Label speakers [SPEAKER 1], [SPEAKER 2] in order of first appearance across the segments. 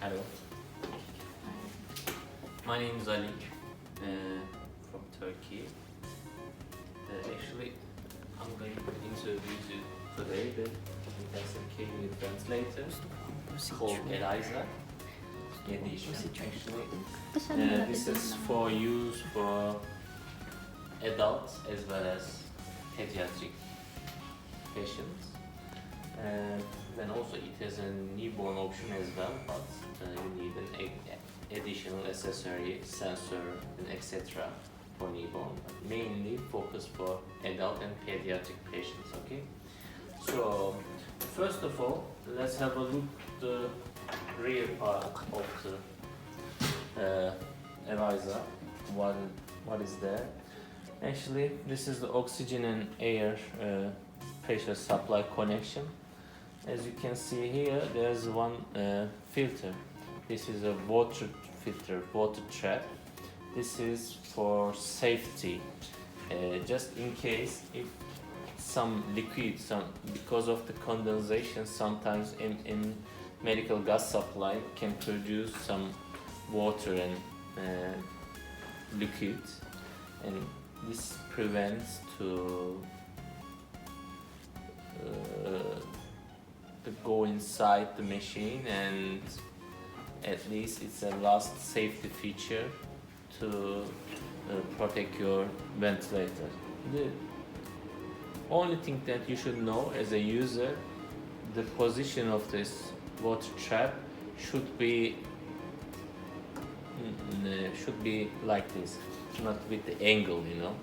[SPEAKER 1] Hello. My name is Ali from Turkey. Actually, I'm going to introduce you today the intensive care unit ventilator called Elisa Edition. Actually, this is for use for adults as well as pediatric patients. Then also it has a newborn option as well, but you need an additional accessory, sensor, and etc. for newborn. But mainly focused for adult and pediatric patients. Okay. So first of all, let's have a look at the rear part of the Elisa. What is there? Actually, this is the oxygen and air pressure supply connection. As you can see here, there's one filter. This is a water filter, water trap. This is for safety, just in case if some liquid, because of the condensation, sometimes in medical gas supply can produce some water and liquid, and this prevents to go inside the machine, and at least it's a last safety feature to protect your ventilator. The only thing that you should know as a user, the position of this water trap should be like this, not with the angle, you know.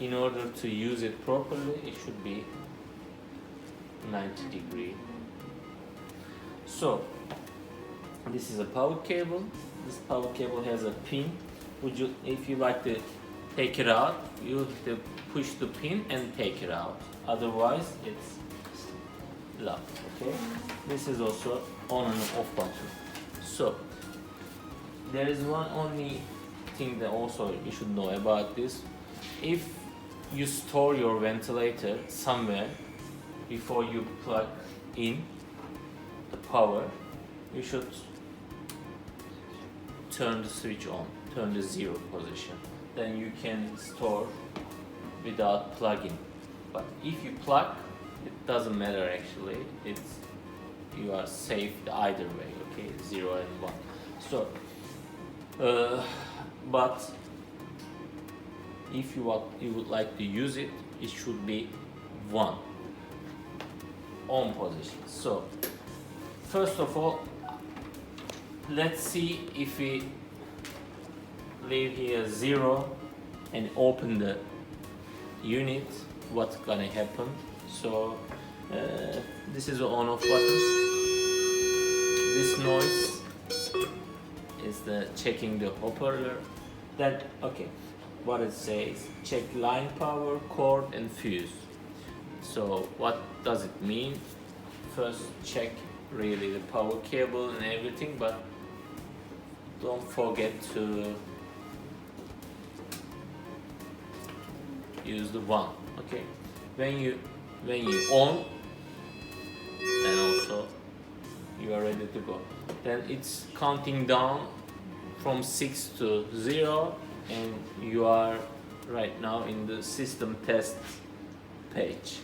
[SPEAKER 1] In order to use it properly, it should be 90 degree. So this is a power cable. This power cable has a pin. If you like to take it out, you have to push the pin and take it out. Otherwise, it's locked. Okay. This is also on and off button. So there is one only thing that also you should know about this. If you store your ventilator somewhere before you plug in the power, you should turn the switch on, turn the zero position. Then you can store without plugging. But if you plug, it doesn't matter actually. You are safe either way. Okay, 0 and 1. So, but if you would like to use it, it should be 1 on position. So first of all, let's see if we leave here 0 and open the unit, what's gonna happen. So this is the on off button. This noise is the checking the operator. Then okay, what it says, check line power, cord and fuse. So what does it mean? First check really the power cable and everything, but don't forget to use the 1. Okay, when you on, then also you are ready to go. Then it's counting down from 6 to 0, and you are right now in the system test page.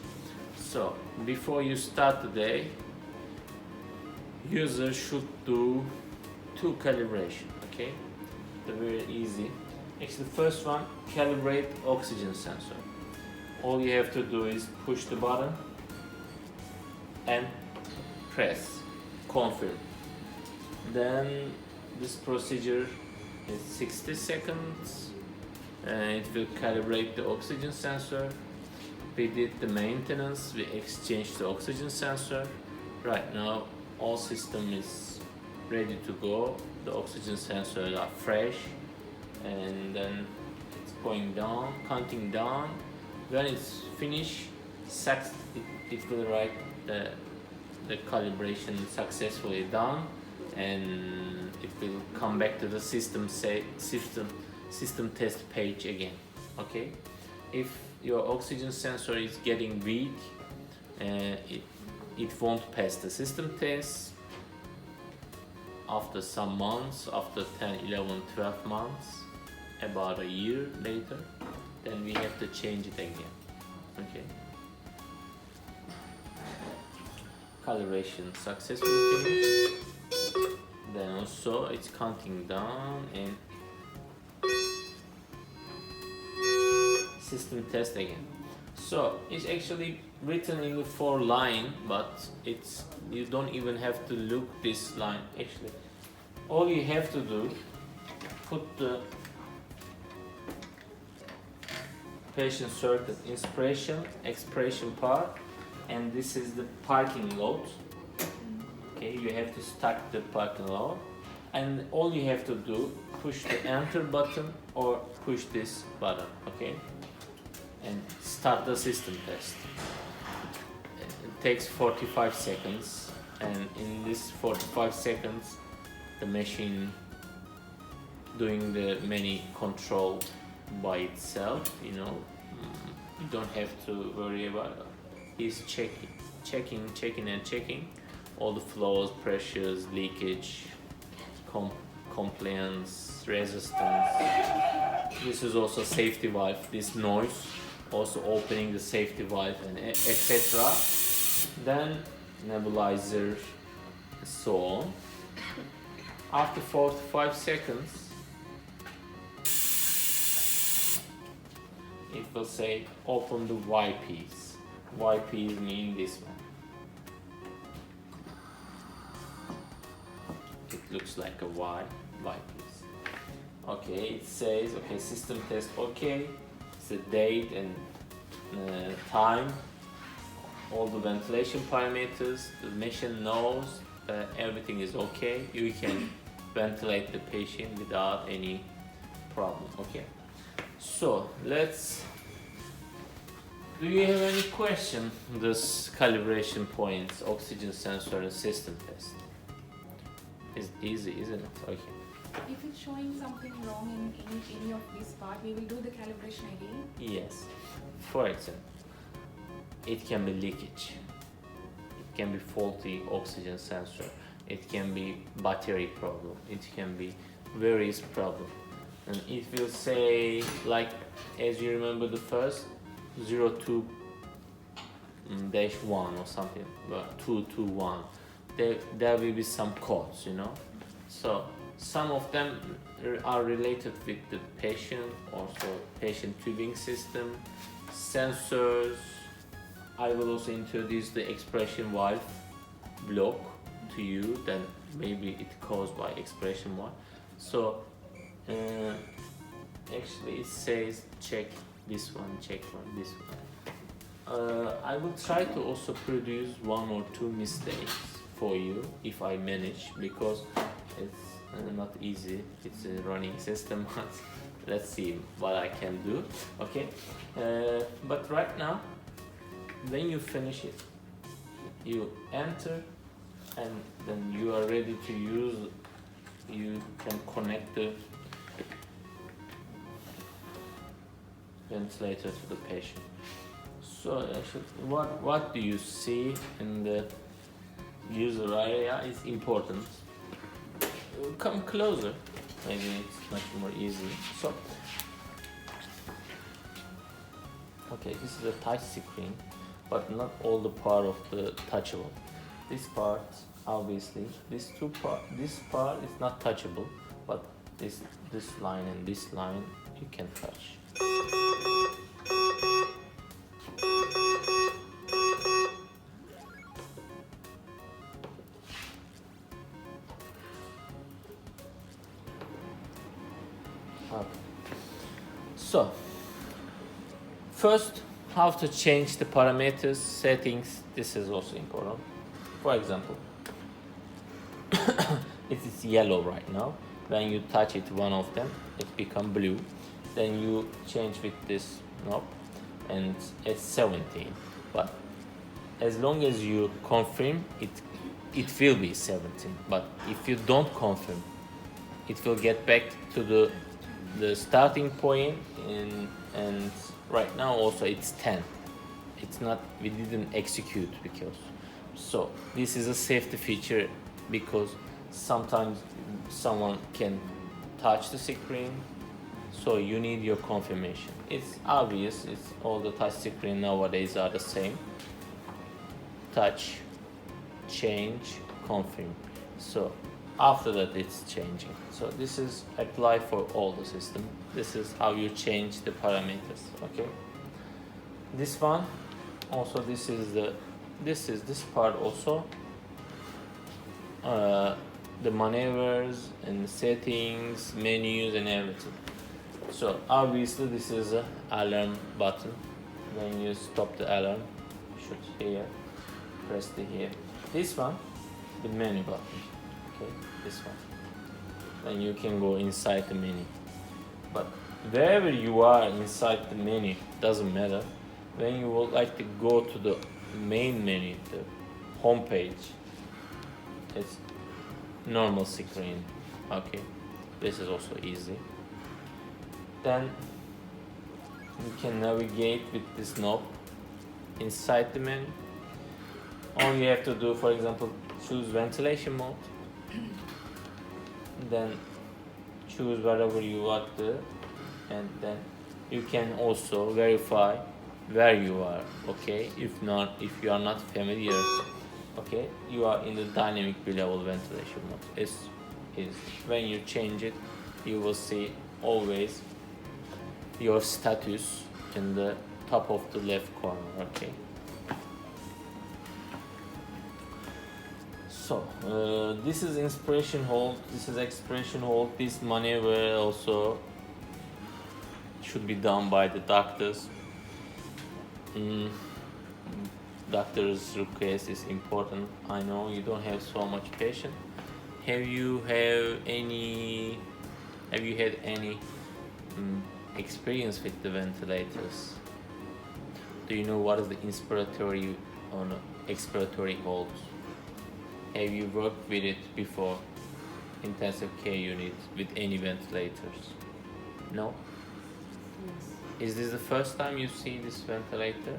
[SPEAKER 1] So before you start the day, user should do 2 calibration. Okay, they're very easy. Actually, the first one, calibrate oxygen sensor. All you have to do is push the button and press confirm. Then this procedure is 60 seconds, and it will calibrate the oxygen sensor. We did the maintenance, we exchanged the oxygen sensor. Right now all system is ready to go. The oxygen sensors are fresh, and then it's going down, counting down. When it's finished, it will write the calibration successfully done, and it will come back to the system test page again. Okay, if your oxygen sensor is getting weak, it won't pass the system test. After some months, after 10, 11, 12 months, about a year later, then we have to change it again. Okay. Calibration successfully finished. Then also it's counting down and system test again. So it's actually written in the 4 line, but you don't even have to look this line. Actually, all you have to do, put the patient circuit inspiration, expiration part, and this is the parking load. Okay, you have to start the parking load, and all you have to do, push the enter button or push this button. Okay, and start the system test. It takes 45 seconds, and in this 45 seconds the machine doing the many control by itself, you know. You don't have to worry about it. He's checking all the flows, pressures, leakage, compliance, resistance. This is also safety valve, this noise, also opening the safety valve and etc. Then nebulizer, so on. After 45 seconds, it will say open the Y piece. Y piece means this one. It looks like a Y piece. Okay, it says okay, system test okay. It's the date and time, all the ventilation parameters. The machine knows that everything is okay. You can ventilate the patient without any problem. Okay. So do you have any question on this calibration points, oxygen sensor and system test? It's easy, isn't it? Okay.
[SPEAKER 2] If it's showing something wrong in any of this part, we will do the calibration again?
[SPEAKER 1] Yes. For example, it can be leakage. It can be faulty oxygen sensor. It can be battery problem. It can be various problems. And it will say, like, as you remember the first 02-1 or something, 221. There will be some codes, you know. So some of them are related with the patient, also patient tubing system, sensors. I will also introduce the expression valve block to you, then maybe it caused by expression valve. So actually it says check this one, check one, this one. I will try to also produce 1 or 2 mistakes for you if I manage, because it's not easy. It's a running system. Let's see what I can do. Okay, but right now, when you finish it, you enter, and then you are ready to use. You can connect the ventilator to the patient. So actually, what do you see in the user area is important. Come closer, maybe it's much more easy. So, okay, this is a touch screen, but not all the part of the touchable. This part, obviously, this part is not touchable, but this line and this line you can touch. Okay. So, first, how to change the parameters, settings. This is also important. For example, it is yellow right now. When you touch it, one of them, it becomes blue. Then you change with this knob, and it's 17. But as long as you confirm, it will be 17. But if you don't confirm, it will get back to the starting point, and right now also it's 10. we didn't execute because. So this is a safety feature because sometimes someone can touch the screen, so you need your confirmation. It's obvious, it's all the touch screen nowadays are the same. Touch, change, confirm. So after that it's changing. So this is apply for all the system. This is how you change the parameters, okay? This one also, this part also, the maneuvers and settings, menus and everything. So obviously this is a alarm button. When you stop the alarm, should here, press the here. This one, the menu button, okay, this one. Then you can go inside the menu. But wherever you are inside the menu, doesn't matter. When you would like to go to the main menu, the home page, it's normal screen, okay. This is also easy. Then you can navigate with this knob inside the menu. All you have to do, for example, choose ventilation mode, then choose whatever you want to, and then you can also verify where you are, okay. If you are not familiar, okay, you are in the dynamic bilevel ventilation mode. Is when you change it, you will see always your status in the top of the left corner, okay. So this is inspiration hold, this is expiration hold. This maneuver also should be done by the doctors. Doctor's request is important. I know you don't have so much patient. Have you had any experience with the ventilators? Do you know what is the inspiratory or expiratory hold? Have you worked with it before? Intensive care unit with any ventilators? No?
[SPEAKER 2] Yes.
[SPEAKER 1] Is this the first time you see this ventilator?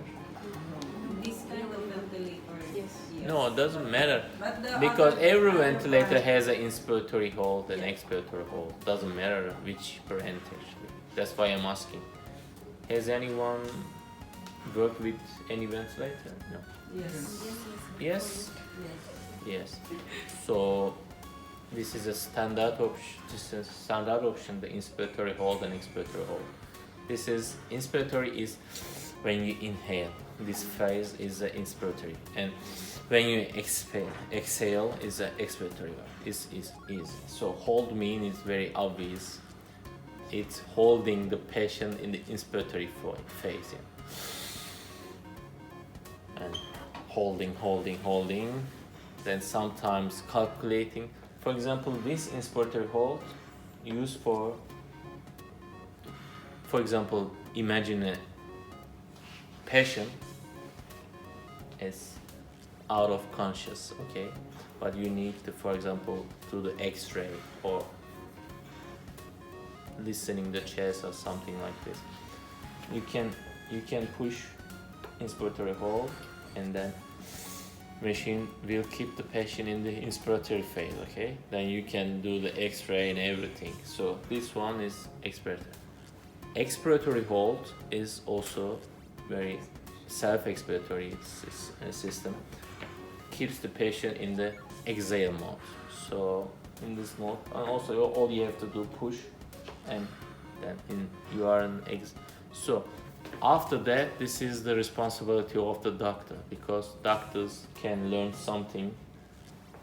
[SPEAKER 3] This kind of ventilator.
[SPEAKER 2] Yes.
[SPEAKER 1] No, it doesn't matter.
[SPEAKER 3] But the
[SPEAKER 1] Because
[SPEAKER 3] other-
[SPEAKER 1] every
[SPEAKER 3] other
[SPEAKER 1] ventilator
[SPEAKER 3] part-
[SPEAKER 1] has an inspiratory hold and expiratory hold. Doesn't matter which brand actually. That's why I'm asking. Has anyone worked with any ventilator? No.
[SPEAKER 3] Yes.
[SPEAKER 1] Yes?
[SPEAKER 3] Yes.
[SPEAKER 1] Yes. So this is a standard option. This is a standard option, the inspiratory hold and expiratory hold. This is inspiratory is when you inhale. This phase is the inspiratory, and when you exhale is the expiratory one. Is easy. So hold mean is very obvious. It's holding the patient in the inspiratory phase, yeah. And holding. Then sometimes calculating. For example, this inspiratory hold used for example, imagine a patient is out of conscious, okay, but you need to, for example, do the x-ray or listening the chest or something like this. You can push inspiratory hold, and then machine will keep the patient in the inspiratory phase, okay. Then you can do the x-ray and everything. So this one is expiratory. Expiratory hold is also very self-expiratory system. Keeps the patient in the exhale mode. So in this mode, and also all you have to do push, and then you are in So after that, this is the responsibility of the doctor, because doctors can learn something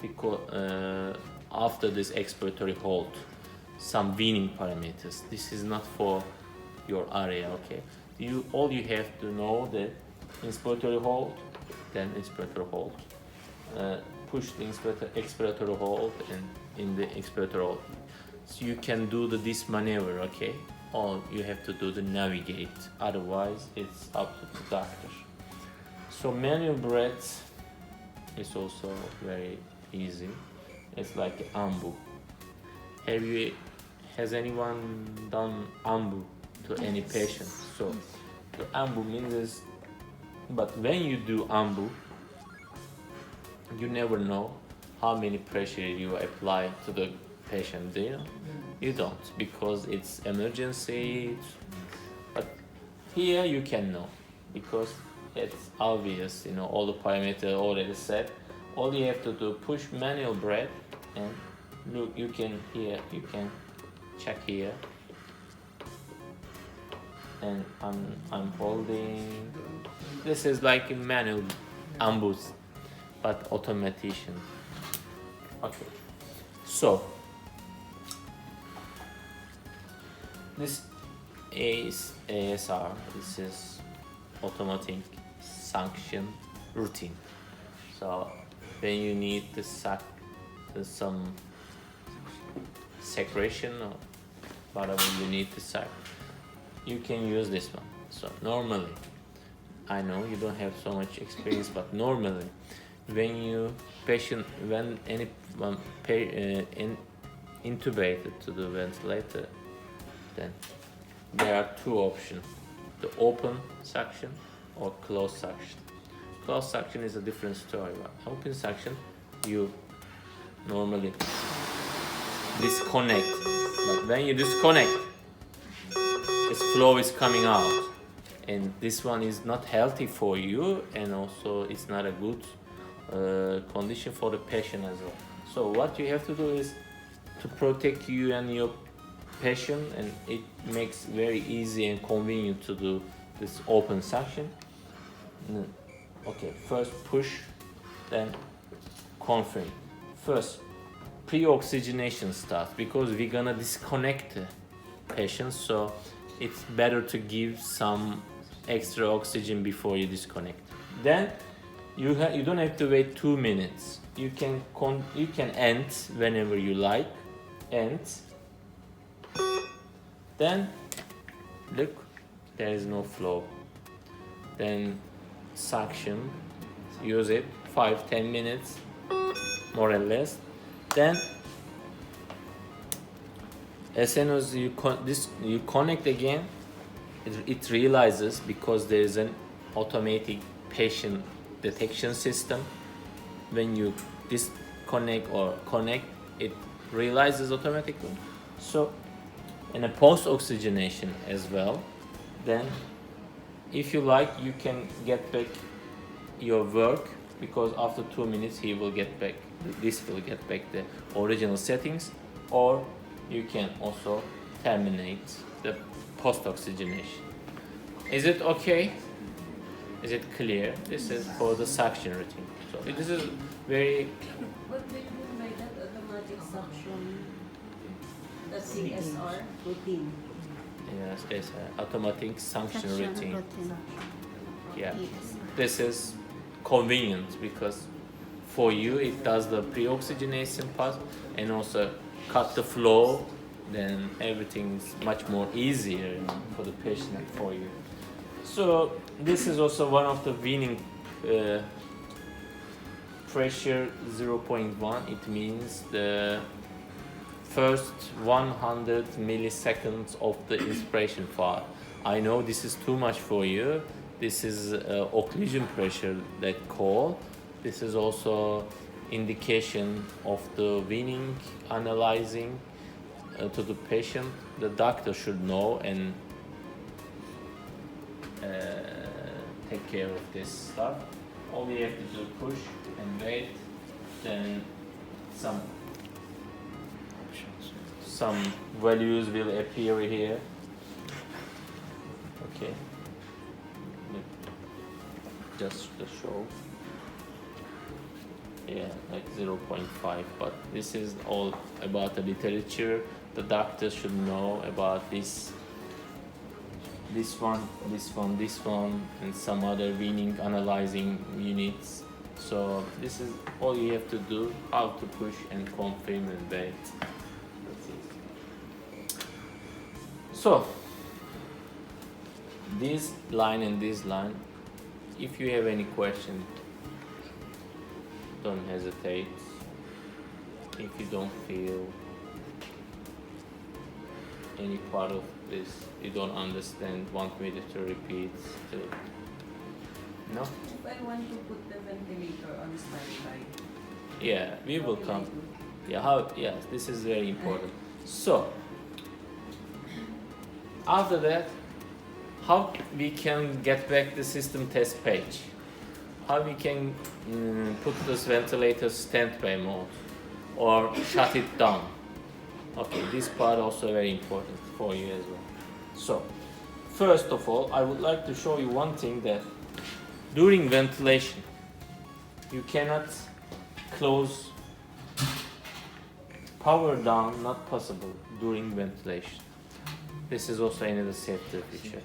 [SPEAKER 1] because after this expiratory hold, some weaning parameters. This is not for your area, okay. All you have to know that inspiratory hold, then inspiratory hold. Push the expiratory hold and in the expiratory hold. So you can do this maneuver, okay. All you have to do the navigate. Otherwise, it's up to the doctor. So manual breath is also very easy. It's like ambu. Has anyone done ambu to any patient? So the ambu means is But when you do ambu, you never know how many pressure you apply to the patient, do you? You don't, because it's emergency. But here you can know, because it's obvious, you know, all the parameters already set. All you have to do, push manual breath, and look, you can here, you can check here. And I'm holding. This is like a manual ambus, but automation. Okay, so this is ASR. This is automatic sanction routine. So when you need to suck some secretion or whatever you need to suck, you can use this one. So normally, I know you don't have so much experience, but normally, when anyone intubated to the ventilator, then there are two options: the open suction or closed suction. Closed suction is a different story. But open suction, you normally disconnect, but when you disconnect, this flow is coming out, and this one is not healthy for you, and also it's not a good condition for the patient as well. So what you have to do is to protect you and your patient, and it makes very easy and convenient to do this open suction. Okay, first push, then confirm. First, pre-oxygenation starts, because we're gonna disconnect the patient, so it's better to give some extra oxygen before you disconnect. Then you don't have to wait 2 minutes. You can end whenever you like. End. Then look, there is no flow. Then suction. Use it 5-10 minutes, more or less. Then as soon as you connect again, it realizes, because there is an automatic patient detection system. When you disconnect or connect, it realizes automatically. So in a post-oxygenation as well, then if you like, you can get back your work, because after 2 minutes he will get back, this will get back the original settings, or you can also terminate the post-oxygenation. Is it okay? Is it clear? This is for the suction routine. So this is very...
[SPEAKER 3] What do you mean by that automatic suction? The CSR routine.
[SPEAKER 1] Yes, it's an automatic suction routine. Yeah,
[SPEAKER 4] Yes.
[SPEAKER 1] this is convenient, because for you it does the pre-oxygenation part and also cut the flow. Then everything is much more easier for the patient and for you. So this is also one of the weaning pressure 0.1. It means the first 100 milliseconds of the inspiration part. I know this is too much for you. This is occlusion pressure that call. This is also indication of the weaning, analyzing to the patient. The doctor should know and take care of this stuff. All you have to do, push and wait. Then some values will appear here. Okay, just to show. Yeah, like 0.5, but this is all about the literature. The doctor should know about this one, and some other weaning analyzing units. So this is all you have to do, how to push and confirm and wait. That's it. So this line and this line, if you have any question, don't hesitate. If you don't feel any part of this, you don't understand, want me to repeat, No?
[SPEAKER 3] If I want to put the ventilator on standby,
[SPEAKER 1] Yeah, we will
[SPEAKER 3] what
[SPEAKER 1] come.
[SPEAKER 3] I do?
[SPEAKER 1] Yeah, how? Yes, this is very important. So, after that, how we can get back the system test page? How we can put this ventilator standby mode or shut it down? Okay, this part also very important for you as well. So, first of all, I would like to show you one thing, that during ventilation, you cannot close power down, not possible during ventilation. This is also another safety feature.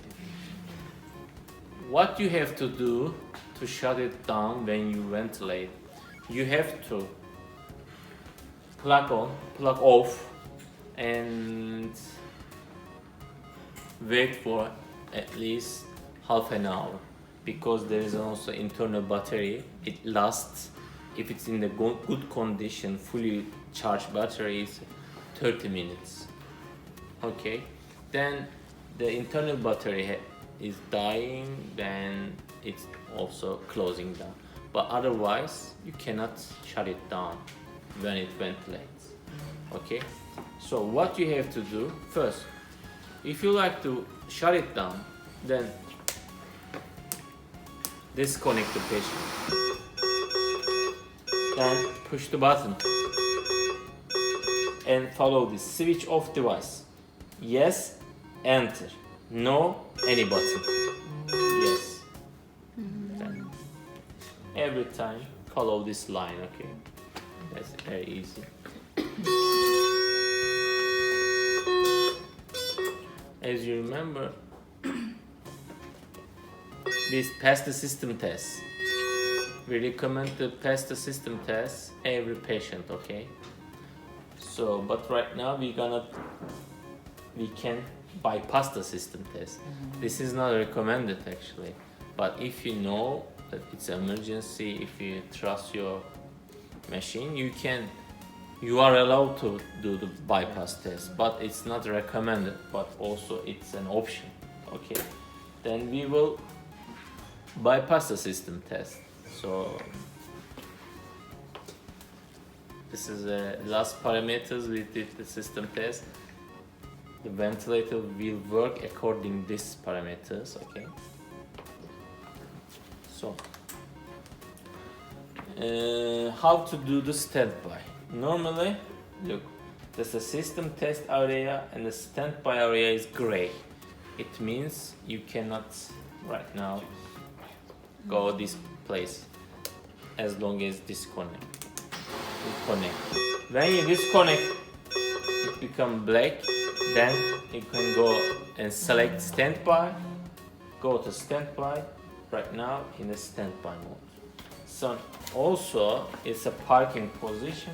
[SPEAKER 1] What you have to do to shut it down when you ventilate, you have to plug on, plug off, and wait for at least half an hour, because there is also internal battery. It lasts, if it's in the good condition, fully charged battery, is 30 minutes. Okay, then the internal battery is dying, then it's also closing down. But otherwise, you cannot shut it down when it ventilates. Okay, so what you have to do first, if you like to shut it down, then disconnect the patient, then push the button and follow the switch off device. Yes, enter. No, any button. Yes. Then every time follow this line. Okay, that's very easy. As you remember, this pass the system test. We recommend to pass the system test every patient. Okay. So, but right now we can bypass the system test. This is not recommended actually. But if you know that it's an emergency, if you trust your machine, you are allowed to do the bypass test, but it's not recommended, but also it's an option. Okay, then we will bypass the system test. So this is the last parameters we did the system test. The ventilator will work according to these parameters. Okay, so how to do the standby? Normally, look, there's a system test area and the standby area is gray. It means you cannot right now go this place as long as disconnect. When you disconnect, it becomes black. Then you can go and select standby. Go to standby. Right now in the standby mode. So also it's a parking position.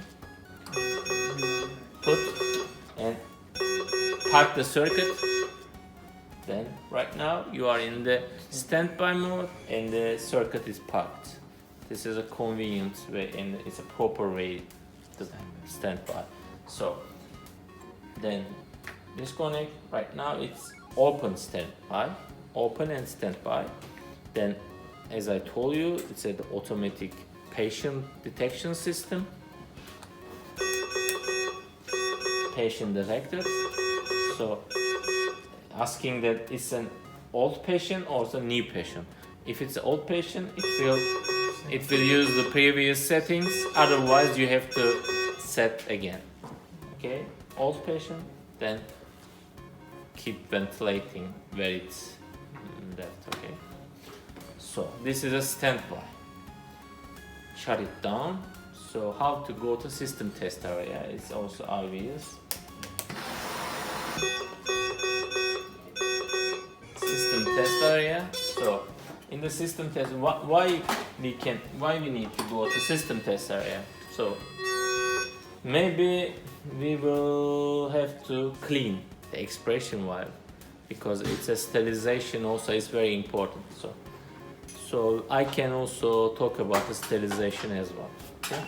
[SPEAKER 1] Put and park the circuit. Then right now you are in the standby mode and the circuit is parked. This is a convenient way and it's a proper way to standby. So then disconnect. Right now it's open standby, open and standby. Then, as I told you, it's an automatic patient detection system. Patient detected. So asking that it's an old patient or it's a new patient. If it's an old patient, it will use the previous settings. Otherwise, you have to set again. Okay, old patient, then keep ventilating where it's left. Okay. So this is a standby. Shut it down. So how to go to system test area is also obvious. System test area. So in the system test, why we need to go to system test area? So maybe we will have to clean the expression valve because it's a sterilization also is very important. So I can also talk about the sterilization as well. Okay?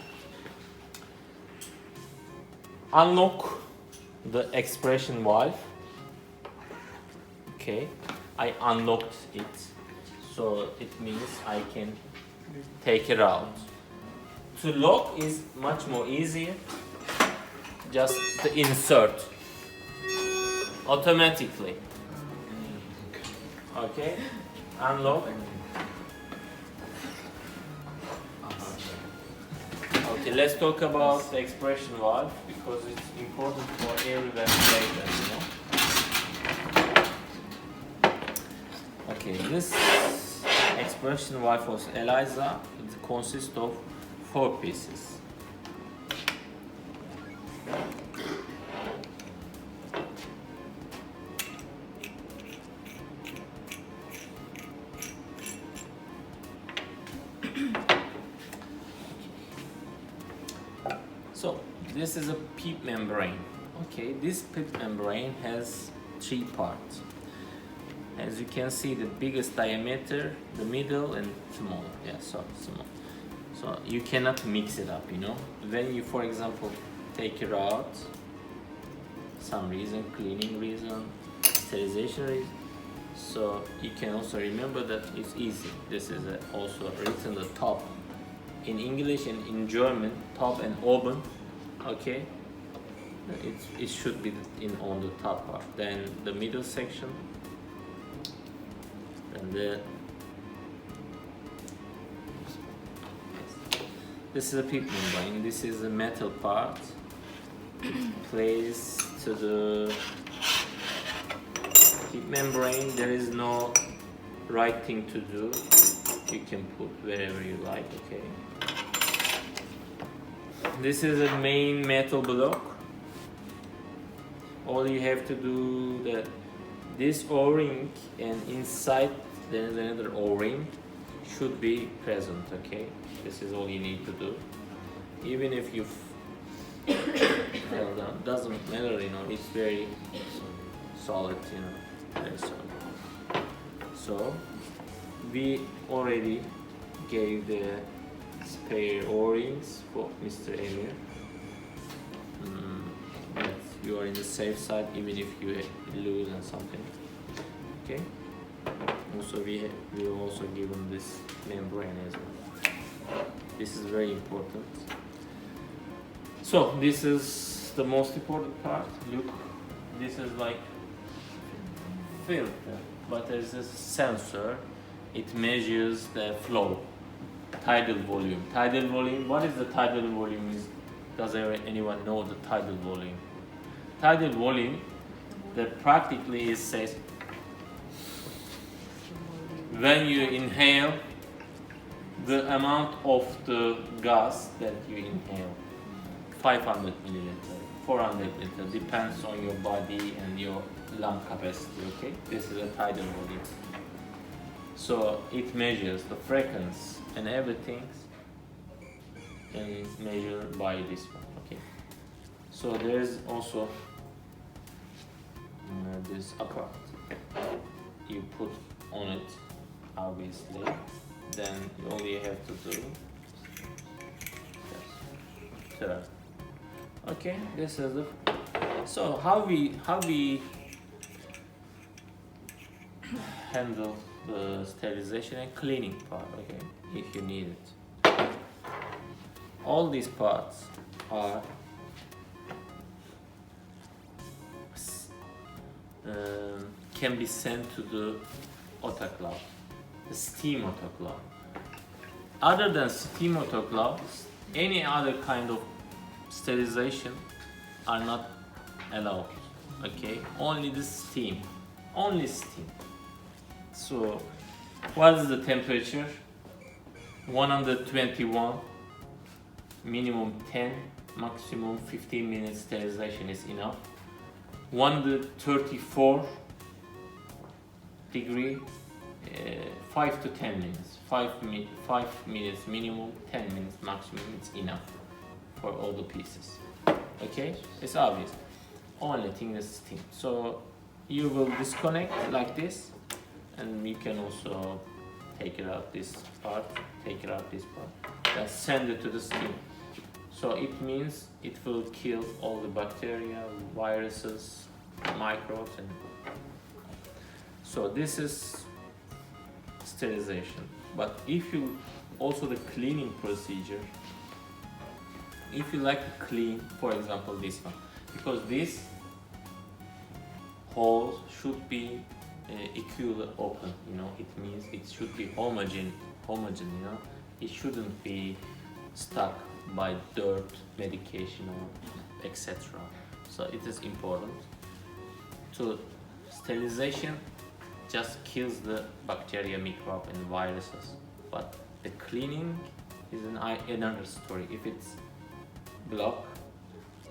[SPEAKER 1] Unlock the expression valve. Okay, I unlocked it. So it means I can take it out. To lock is much more easier. Just to insert automatically. Okay, unlock. Okay, let's talk about the expression valve because it's important for every ventilator, you know. Okay, this expression valve for Elisa, it consists of 4 pieces. So this is a PEEP membrane. Okay, this PEEP membrane has 3 parts. As you can see, the biggest diameter, the middle, and small. Yeah, so small. So you cannot mix it up, you know. When you, for example, take it out, some reason, cleaning reason, sterilization reason. So you can also remember that it's easy. This is also written the top. In English and in German, top and oben, okay, it should be on the top part. Then the middle section, and this is a PEEP membrane. This is the metal part. It plays to the PEEP membrane. There is no right thing to do. You can put wherever you like, okay. This is a main metal block. All you have to do that this O-ring and inside there is another O-ring should be present, okay. This is all you need to do. Even if you fell down, doesn't matter, you know. It's very solid, you know, very solid. So we already gave the spare O-rings for Mr. Emir. But you are in the safe side even if you lose and something. Okay. Also we will also give him this membrane as well. This is very important. So this is the most important part. Look, this is like filter, but there's a sensor. It measures the flow, tidal volume. Tidal volume, what is the tidal volume? Does anyone know the tidal volume? Tidal volume, that practically it says when you inhale, the amount of the gas that you inhale, 500 milliliter, 400 liter, depends on your body and your lung capacity, okay? This is a tidal volume. So it measures the frequency and everything and measured by this one, okay? So there's also this apart. You put on it, obviously. Then all you have to do is turn. Okay, this is the. So how we handle the sterilization and cleaning part, okay, if you need it. All these parts are can be sent to the autoclave, the steam autoclave. Other than steam autoclaves, any other kind of sterilization are not allowed, okay, only the steam, only steam. So what is the temperature? 121, minimum 10, maximum 15 minutes sterilization is enough. 134 degree, 5 to 10 minutes. 5 minutes minimum, 10 minutes maximum, it's enough for all the pieces. Okay, it's obvious. Only thing is steam. So you will disconnect like this, and you can also take it out this part, take it out this part, then send it to the steam. So it means it will kill all the bacteria, viruses, microbes, and so this is sterilization. But if you also the cleaning procedure, if you like to clean, for example, this one, because this hole should be equally open, you know, it means it should be homogeneous, you know, it shouldn't be stuck by dirt, medication, or etc. So it is important. To sterilization just kills the bacteria, microbe, and viruses, but the cleaning is another story. If it's blocked,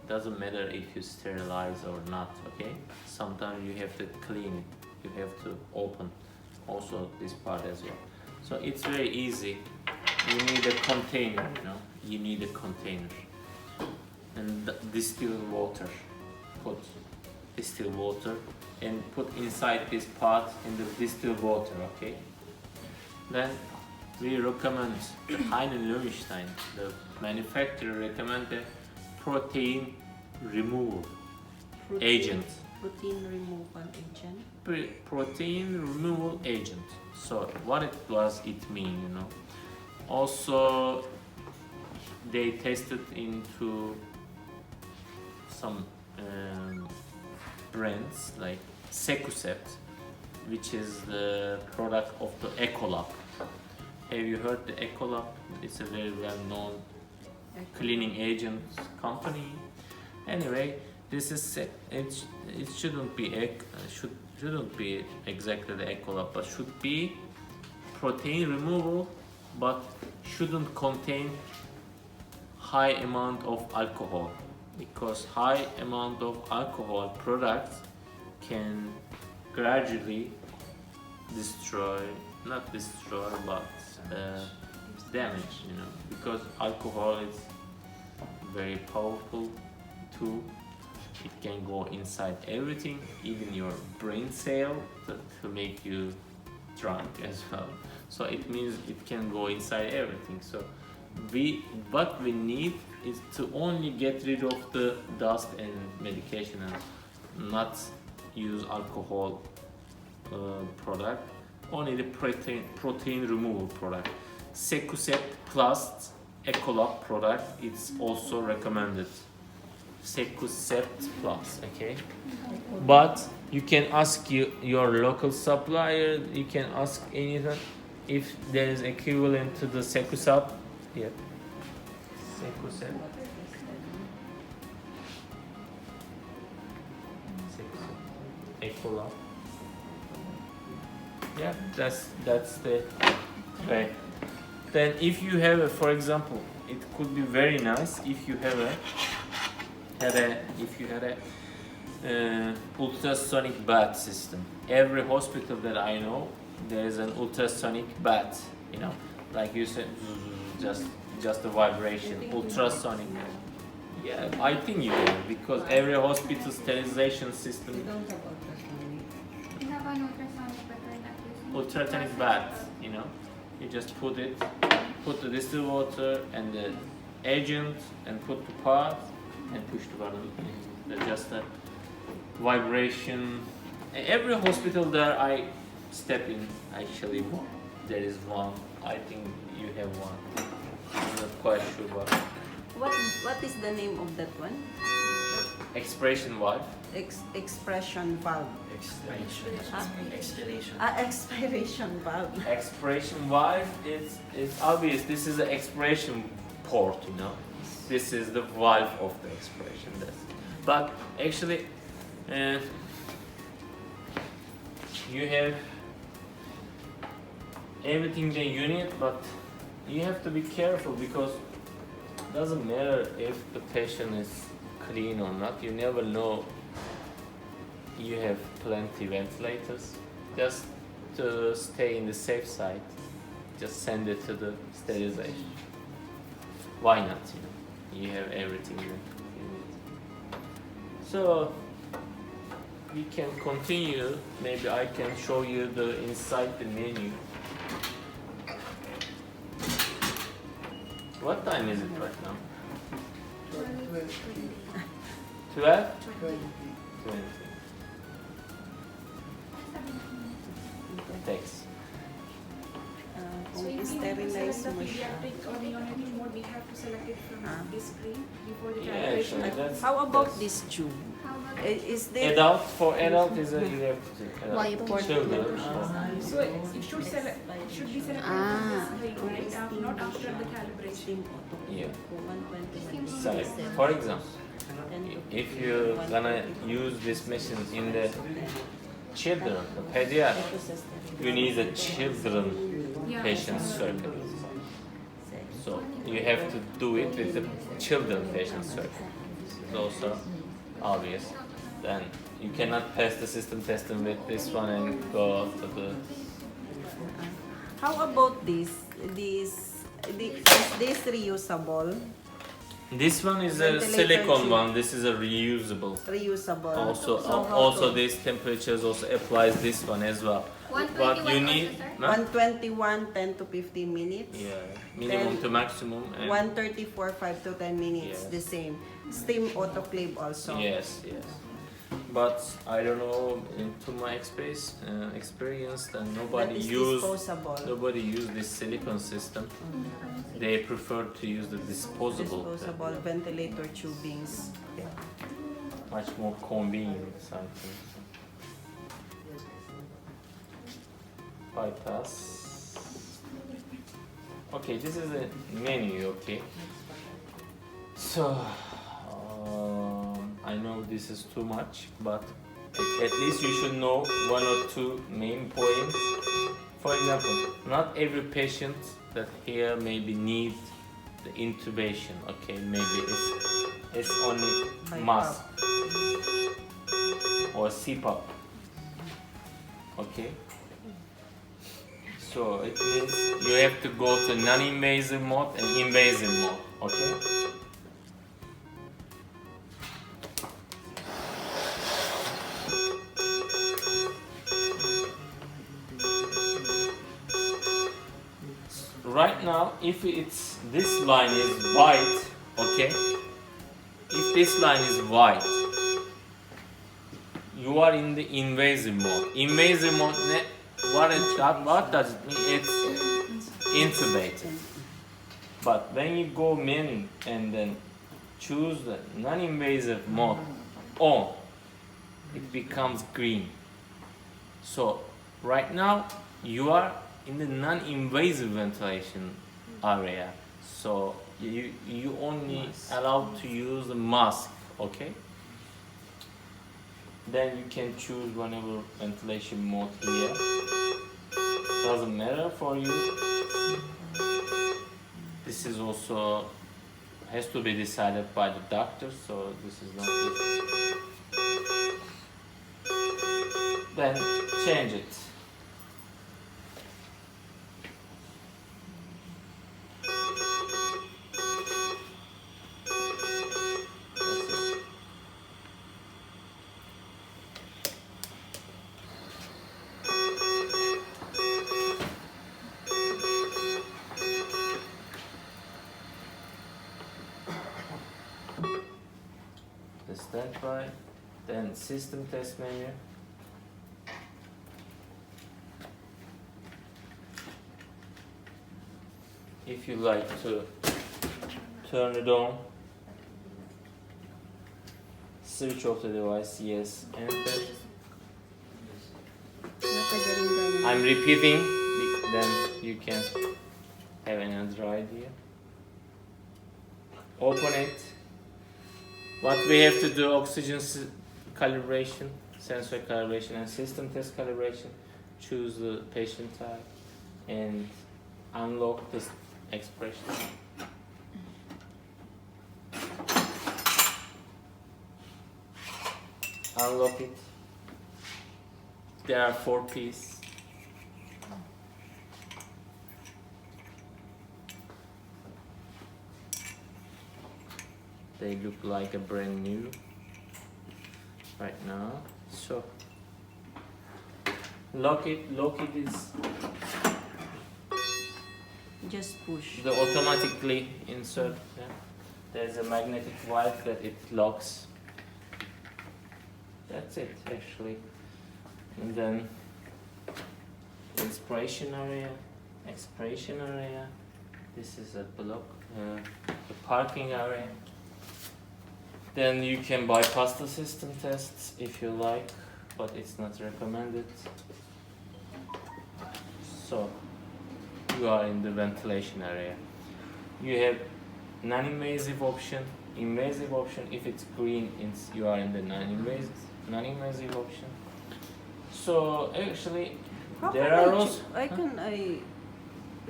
[SPEAKER 1] doesn't matter if you sterilize or not. Okay, sometimes you have to clean it, you have to open also this part as well. So it's very easy. You need a container, you know, you need a container and distilled water. Put distilled water and put inside this pot in the distilled water. Okay, then we recommend Heinen-Löwenstein, the manufacturer recommend the protein removal agent.
[SPEAKER 3] Protein removal agent.
[SPEAKER 1] Protein removal agent. So what it does it mean, you know? Also, they tested into some brands like Secusept, which is the product of the Ecolab. Have you heard the Ecolab? It's a very well-known cleaning agent company. Anyway, this is it shouldn't be exactly the Ecolab, but should be protein removal, but shouldn't contain high amount of alcohol, because high amount of alcohol products can gradually not destroy but damage, you know, because alcohol is very powerful tool. It can go inside everything, even your brain cell, to make you drunk as well. So it means it can go inside everything. So what we need is to only get rid of the dust and medication and not use alcohol product, only the protein removal product. Secusept plus Ecolab product, it's also recommended. Secusept plus, okay? But you can ask your local supplier, you can ask anything if there is equivalent to the Secusept. Yeah. Secusept. Ecolab. Yeah, that's the way. Then if you have a, for example, it could be very nice if you have a ultrasonic bath system. Every hospital that I know, there is an ultrasonic bath, you know, like you said, just a vibration, ultrasonic. Yeah, I think you do, because every hospital sterilization system.
[SPEAKER 3] We don't have ultrasonic.
[SPEAKER 2] We have an ultrasonic, but we're not using
[SPEAKER 1] Ultrasonic bath, you know, you just put the distilled water and the agent and put the pot and push the button. That's just a vibration. Every hospital that I step in, actually, there is one. I think you have one. I'm not quite sure, but
[SPEAKER 3] What is the name of that one?
[SPEAKER 1] expiration valve.
[SPEAKER 3] Expression valve. Expiration valve.
[SPEAKER 1] Expiration valve is obvious. This is the expiration port, you know. This is the valve of the expiration. But actually, you have everything that you need, but you have to be careful, because it doesn't matter if the patient is clean or not. You never know. You have plenty ventilators. Just to stay in the safe side, just send it to the sterilization. Why not? You know, you have everything you need. So we can continue. Maybe I can show you the inside the menu. What time is it right now? 12? 20. Thanks.
[SPEAKER 2] So if we want to
[SPEAKER 3] sterilize
[SPEAKER 2] select the
[SPEAKER 3] mo siya.
[SPEAKER 2] pediatric or neonatal mode, we have to select it from this screen before the
[SPEAKER 1] Yeah,
[SPEAKER 2] calibration.
[SPEAKER 1] actually, that's.
[SPEAKER 3] How about
[SPEAKER 1] that's
[SPEAKER 3] this tube?
[SPEAKER 2] How about
[SPEAKER 3] Is there...
[SPEAKER 1] Adult, for adult is a you have to
[SPEAKER 4] Why important?
[SPEAKER 1] children.
[SPEAKER 2] so it should select should be selected from this screen, right? Not after the calibration.
[SPEAKER 1] Yeah.
[SPEAKER 3] 120.
[SPEAKER 1] Select. For example, if you're gonna use this machine in the children, the pediatrics, you need a children
[SPEAKER 2] Yeah.
[SPEAKER 1] patient circuit. So you have to do it with the children patient circuit. It's also obvious. Then you cannot pass the system testing with this one and go to the.
[SPEAKER 3] How about this? Is this reusable?
[SPEAKER 1] This one is a
[SPEAKER 3] Ventilator
[SPEAKER 1] silicone
[SPEAKER 3] tube.
[SPEAKER 1] one. This is a reusable.
[SPEAKER 3] Reusable.
[SPEAKER 1] Also,
[SPEAKER 3] So how
[SPEAKER 1] also
[SPEAKER 3] to-
[SPEAKER 1] these temperatures also applies this one as well. But you need
[SPEAKER 3] 121, 10 to 15 minutes.
[SPEAKER 1] yeah, minimum
[SPEAKER 3] Then
[SPEAKER 1] to maximum. And
[SPEAKER 3] 134, 5 to 10 minutes.
[SPEAKER 1] Yes.
[SPEAKER 3] The same. Steam autoclave also.
[SPEAKER 1] yes, yes. But I don't know. Into my experience, that
[SPEAKER 3] That is disposable.
[SPEAKER 1] nobody use this silicone system. They prefer to use the disposable.
[SPEAKER 3] Disposable ventilator tubings.
[SPEAKER 1] Much more convenient something. Bypass. Okay, this is a menu. Okay. So I know this is too much, but at least you should know one or two main points. For example, not every patient that here maybe need the intubation. Okay, maybe it's only mask or CPAP. Okay. So it means you have to go to non-invasive mode and invasive mode. Okay. Right now, if it's this line is white, okay. If this line is white, you are in the invasive mode. Invasive mode, what does it mean? It's intubated. But when you go menu and then choose the non-invasive mode on, it becomes green. So right now you are in the non-invasive ventilation area. So you only allowed to use the mask, okay? Then you can choose whatever ventilation mode here. Doesn't matter for you. This is also has to be decided by the doctor, so this is not easy. Then change it. The standby, then system test menu. If you like to turn it on, switch off the device, yes, enter. I'm repeating, then you can have another idea. Open it. What we have to do, oxygen calibration, sensor calibration and system test calibration. Choose the patient type and unlock this expression. Unlock it. There are 4 pieces. They look like a brand new right now. So lock it is
[SPEAKER 3] Just push.
[SPEAKER 1] the automatically insert. Yeah. There's a magnetic valve that it locks. That's it actually. And then inspiration area expiration area. This is a block, the parking area. Then you can bypass the system tests if you like, but it's not recommended. So you are in the ventilation area. You have non-invasive option, invasive option. If it's green, you are in the non-invasive option. So actually,
[SPEAKER 3] How
[SPEAKER 1] there
[SPEAKER 3] can
[SPEAKER 1] are
[SPEAKER 3] I
[SPEAKER 1] also
[SPEAKER 3] I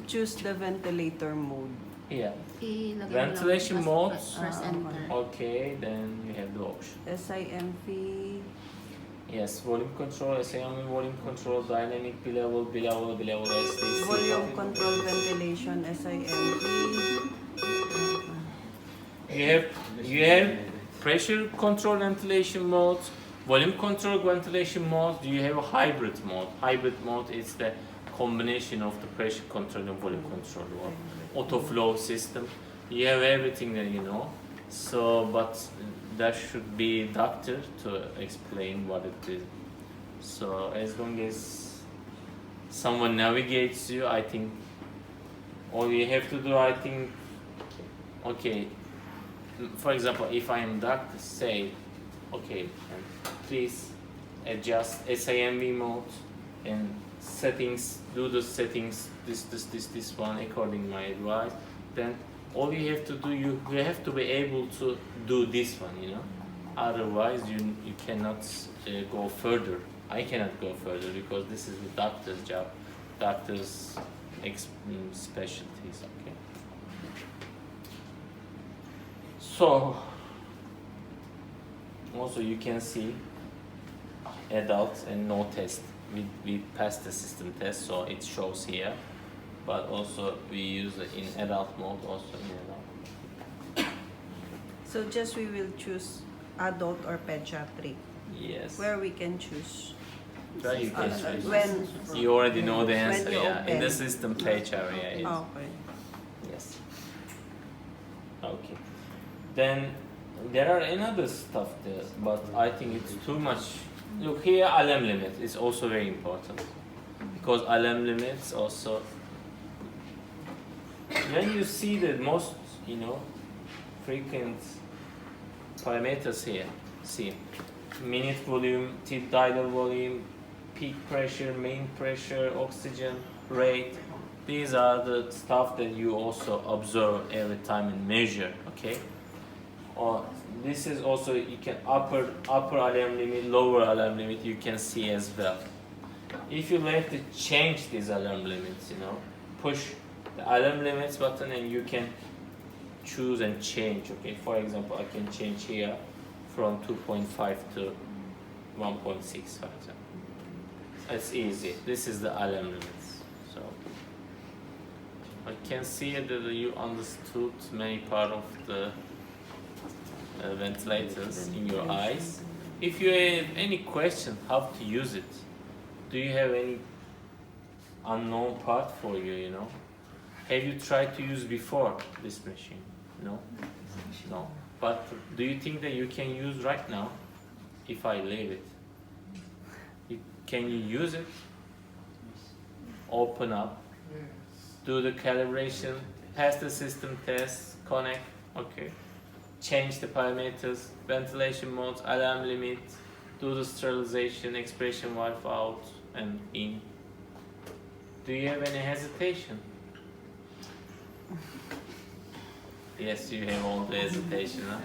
[SPEAKER 3] choose the ventilator mode?
[SPEAKER 1] yeah.
[SPEAKER 4] Ilagay mo lang,
[SPEAKER 1] Ventilation
[SPEAKER 4] press-
[SPEAKER 1] modes.
[SPEAKER 4] Press enter.
[SPEAKER 1] Okay, then you have the option.
[SPEAKER 3] SIMV.
[SPEAKER 1] Yes, volume control, SAM volume control, dynamic B-level, SDC.
[SPEAKER 3] Volume control ventilation, SIMV.
[SPEAKER 1] You have pressure control ventilation modes, volume control ventilation modes. You have a hybrid mode. Hybrid mode is the combination of the pressure control and volume control or auto flow system. You have everything that you know. So, but there should be a doctor to explain what it is. So as long as someone navigates you, I think all you have to do, I think, okay, for example, if I am doctor, say, okay, please adjust SIMV mode and settings, do the settings, this one according to my advice, then all you have to do, you have to be able to do this one, you know. Otherwise, you cannot go further. I cannot go further because this is the doctor's job, doctor's specialties. Okay. So, also you can see adult and no test. We passed the system test, so it shows here. But also we use it in adult mode, also in adult.
[SPEAKER 3] So just we will choose adult or pediatric.
[SPEAKER 1] Yes.
[SPEAKER 3] Where we can choose.
[SPEAKER 1] Where you can choose.
[SPEAKER 3] When
[SPEAKER 1] You already know the
[SPEAKER 3] When
[SPEAKER 1] answer,
[SPEAKER 3] you
[SPEAKER 1] yeah. In the
[SPEAKER 3] open.
[SPEAKER 1] system page area. Yes.
[SPEAKER 3] okay.
[SPEAKER 1] Yes. Okay. Then there are another stuff there, but I think it's too much. Look here, alarm limit is also very important because alarm limits also. When you see the most, you know, frequent parameters here, see minute volume, tip tidal volume, peak pressure, main pressure, oxygen rate. These are the stuff that you also observe every time and measure. Okay. Or this is also, you can upper alarm limit, lower alarm limit. You can see as well. If you like to change these alarm limits, you know, push the alarm limits button and you can choose and change. Okay, for example, I can change here from 2.5 to 1.6, for example. It's easy. This is the alarm limits. So I can see that you understood many part of the ventilators in your eyes. If you have any question how to use it, do you have any unknown part for you, you know? Have you tried to use before this machine? No? No. But do you think that you can use right now if I leave it? Can you use it? Open up, do the calibration, pass the system test, connect, okay. Change the parameters, ventilation modes, alarm limit, do the sterilization, expiration valve out and in. Do you have any hesitation? Yes, you have all the hesitation, huh?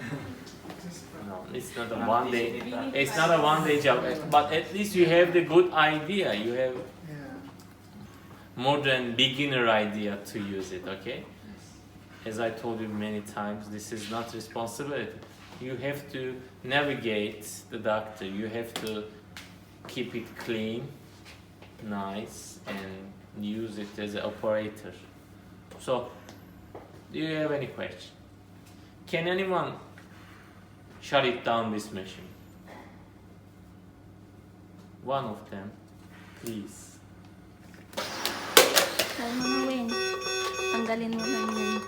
[SPEAKER 1] No, it's not a one day. It's not a one-day job, but at least you have the good idea. You have more than beginner idea to use it. Okay. As I told you many times, this is not responsibility. You have to navigate the doctor. You have to keep it clean, nice, and use it as an operator. So, do you have any question? Can anyone shut it down, this machine? One of them, please.
[SPEAKER 4] Try mo na, Wayne. Tanggalin mo lang yan.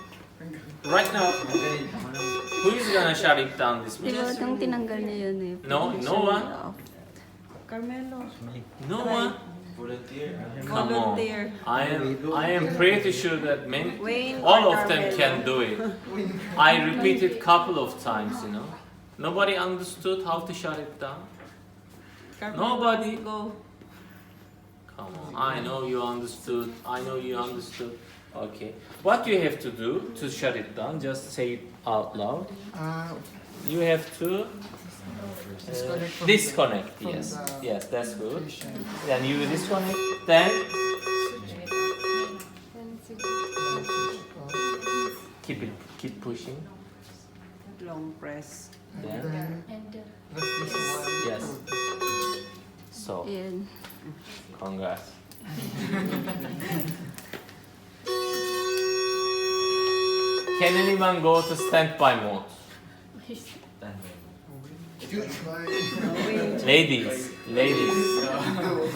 [SPEAKER 1] Right now, who is gonna shut it down, this
[SPEAKER 4] Di ba
[SPEAKER 1] machine?
[SPEAKER 4] nang tinanggal niya yun eh?
[SPEAKER 1] No, no one.
[SPEAKER 3] Carmelo.
[SPEAKER 1] No
[SPEAKER 3] Try.
[SPEAKER 1] one. Come
[SPEAKER 3] Volunteer.
[SPEAKER 1] on. I am pretty sure that
[SPEAKER 3] Wayne
[SPEAKER 1] all
[SPEAKER 3] or
[SPEAKER 1] of them
[SPEAKER 3] Carmelo?
[SPEAKER 1] can do it. I repeated couple of times, you know. Nobody understood how to shut it down.
[SPEAKER 3] Carmelo,
[SPEAKER 1] Nobody.
[SPEAKER 3] Go.
[SPEAKER 1] Come on. I know you understood. I know you understood. Okay. What you have to do to shut it down, just say it out loud. You have to disconnect. Yes. Yes, that's good. Then you disconnect. Then keep pushing.
[SPEAKER 3] Long press.
[SPEAKER 1] Then yes. So
[SPEAKER 4] Ayan.
[SPEAKER 1] congrats. Can anyone go to standby mode? Ladies,
[SPEAKER 3] Indo.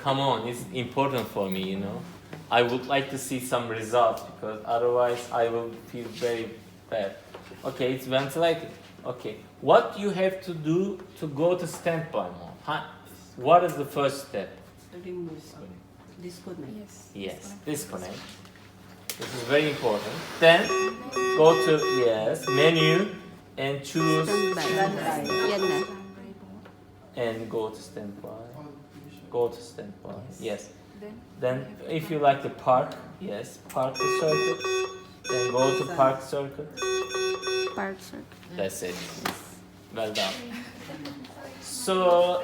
[SPEAKER 1] come on, it's important for me, you know. I would like to see some results because otherwise I will feel very bad. Okay, it's ventilated. Okay, what you have to do to go to standby mode? Huh? What is the first step?
[SPEAKER 3] Remove. Disconnect.
[SPEAKER 1] Yes, disconnect. This is very important. Then go to menu and choose
[SPEAKER 4] Standby. Yan na.
[SPEAKER 1] and go to standby. Go to standby. Yes. Then if you like the park, yes, park the circuit. Then go to park circuit.
[SPEAKER 4] Park circle.
[SPEAKER 1] That's it. Well done. So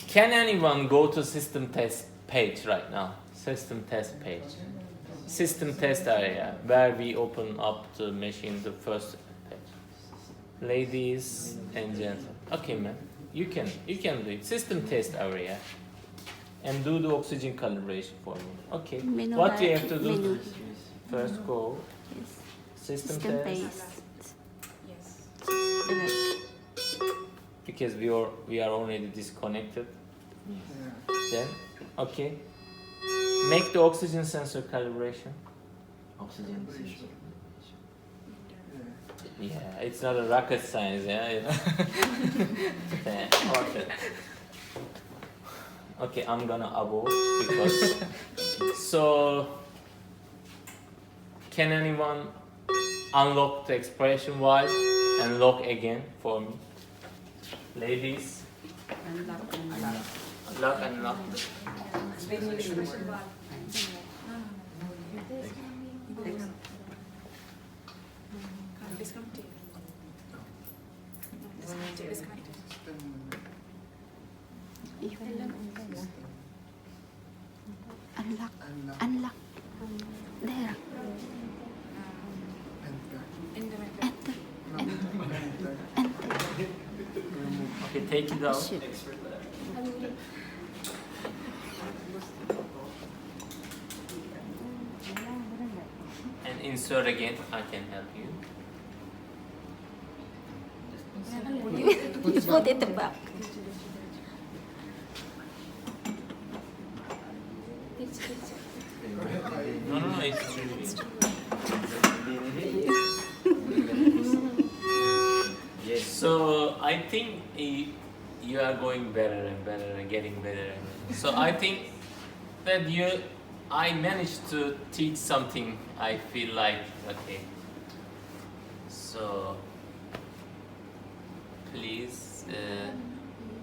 [SPEAKER 1] can anyone go to system test page right now? System test page. System test area where we open up the machine, the first page. Ladies and gentlemen. Okay, man. You can do it. System test area. And do the oxygen calibration for me. Okay.
[SPEAKER 4] Menu
[SPEAKER 1] What you
[SPEAKER 4] bar-
[SPEAKER 1] have to do?
[SPEAKER 4] menu.
[SPEAKER 1] First go.
[SPEAKER 4] Yes.
[SPEAKER 1] System
[SPEAKER 4] System
[SPEAKER 1] test.
[SPEAKER 4] paste.
[SPEAKER 2] Yes.
[SPEAKER 4] Direct.
[SPEAKER 1] Because we are already disconnected. Then okay. Make the oxygen sensor calibration.
[SPEAKER 5] Oxygen sensor.
[SPEAKER 1] Yeah, it's not a rocket science, yeah. Okay. Okay, I'm gonna abort because. So, can anyone unlock the expression valve and lock again for me, ladies?
[SPEAKER 3] Unlock, unlock.
[SPEAKER 1] Lock and lock.
[SPEAKER 2] Disconnected. Disconnected.
[SPEAKER 4] Unlock. Unlock. There. Enter.
[SPEAKER 1] Okay, take it out.
[SPEAKER 4] Shit.
[SPEAKER 1] And insert again. I can help you.
[SPEAKER 4] Put it back.
[SPEAKER 1] No, it's true. Yes. So I think you are going better and better and getting better. So I think that I managed to teach something. I feel like okay. So please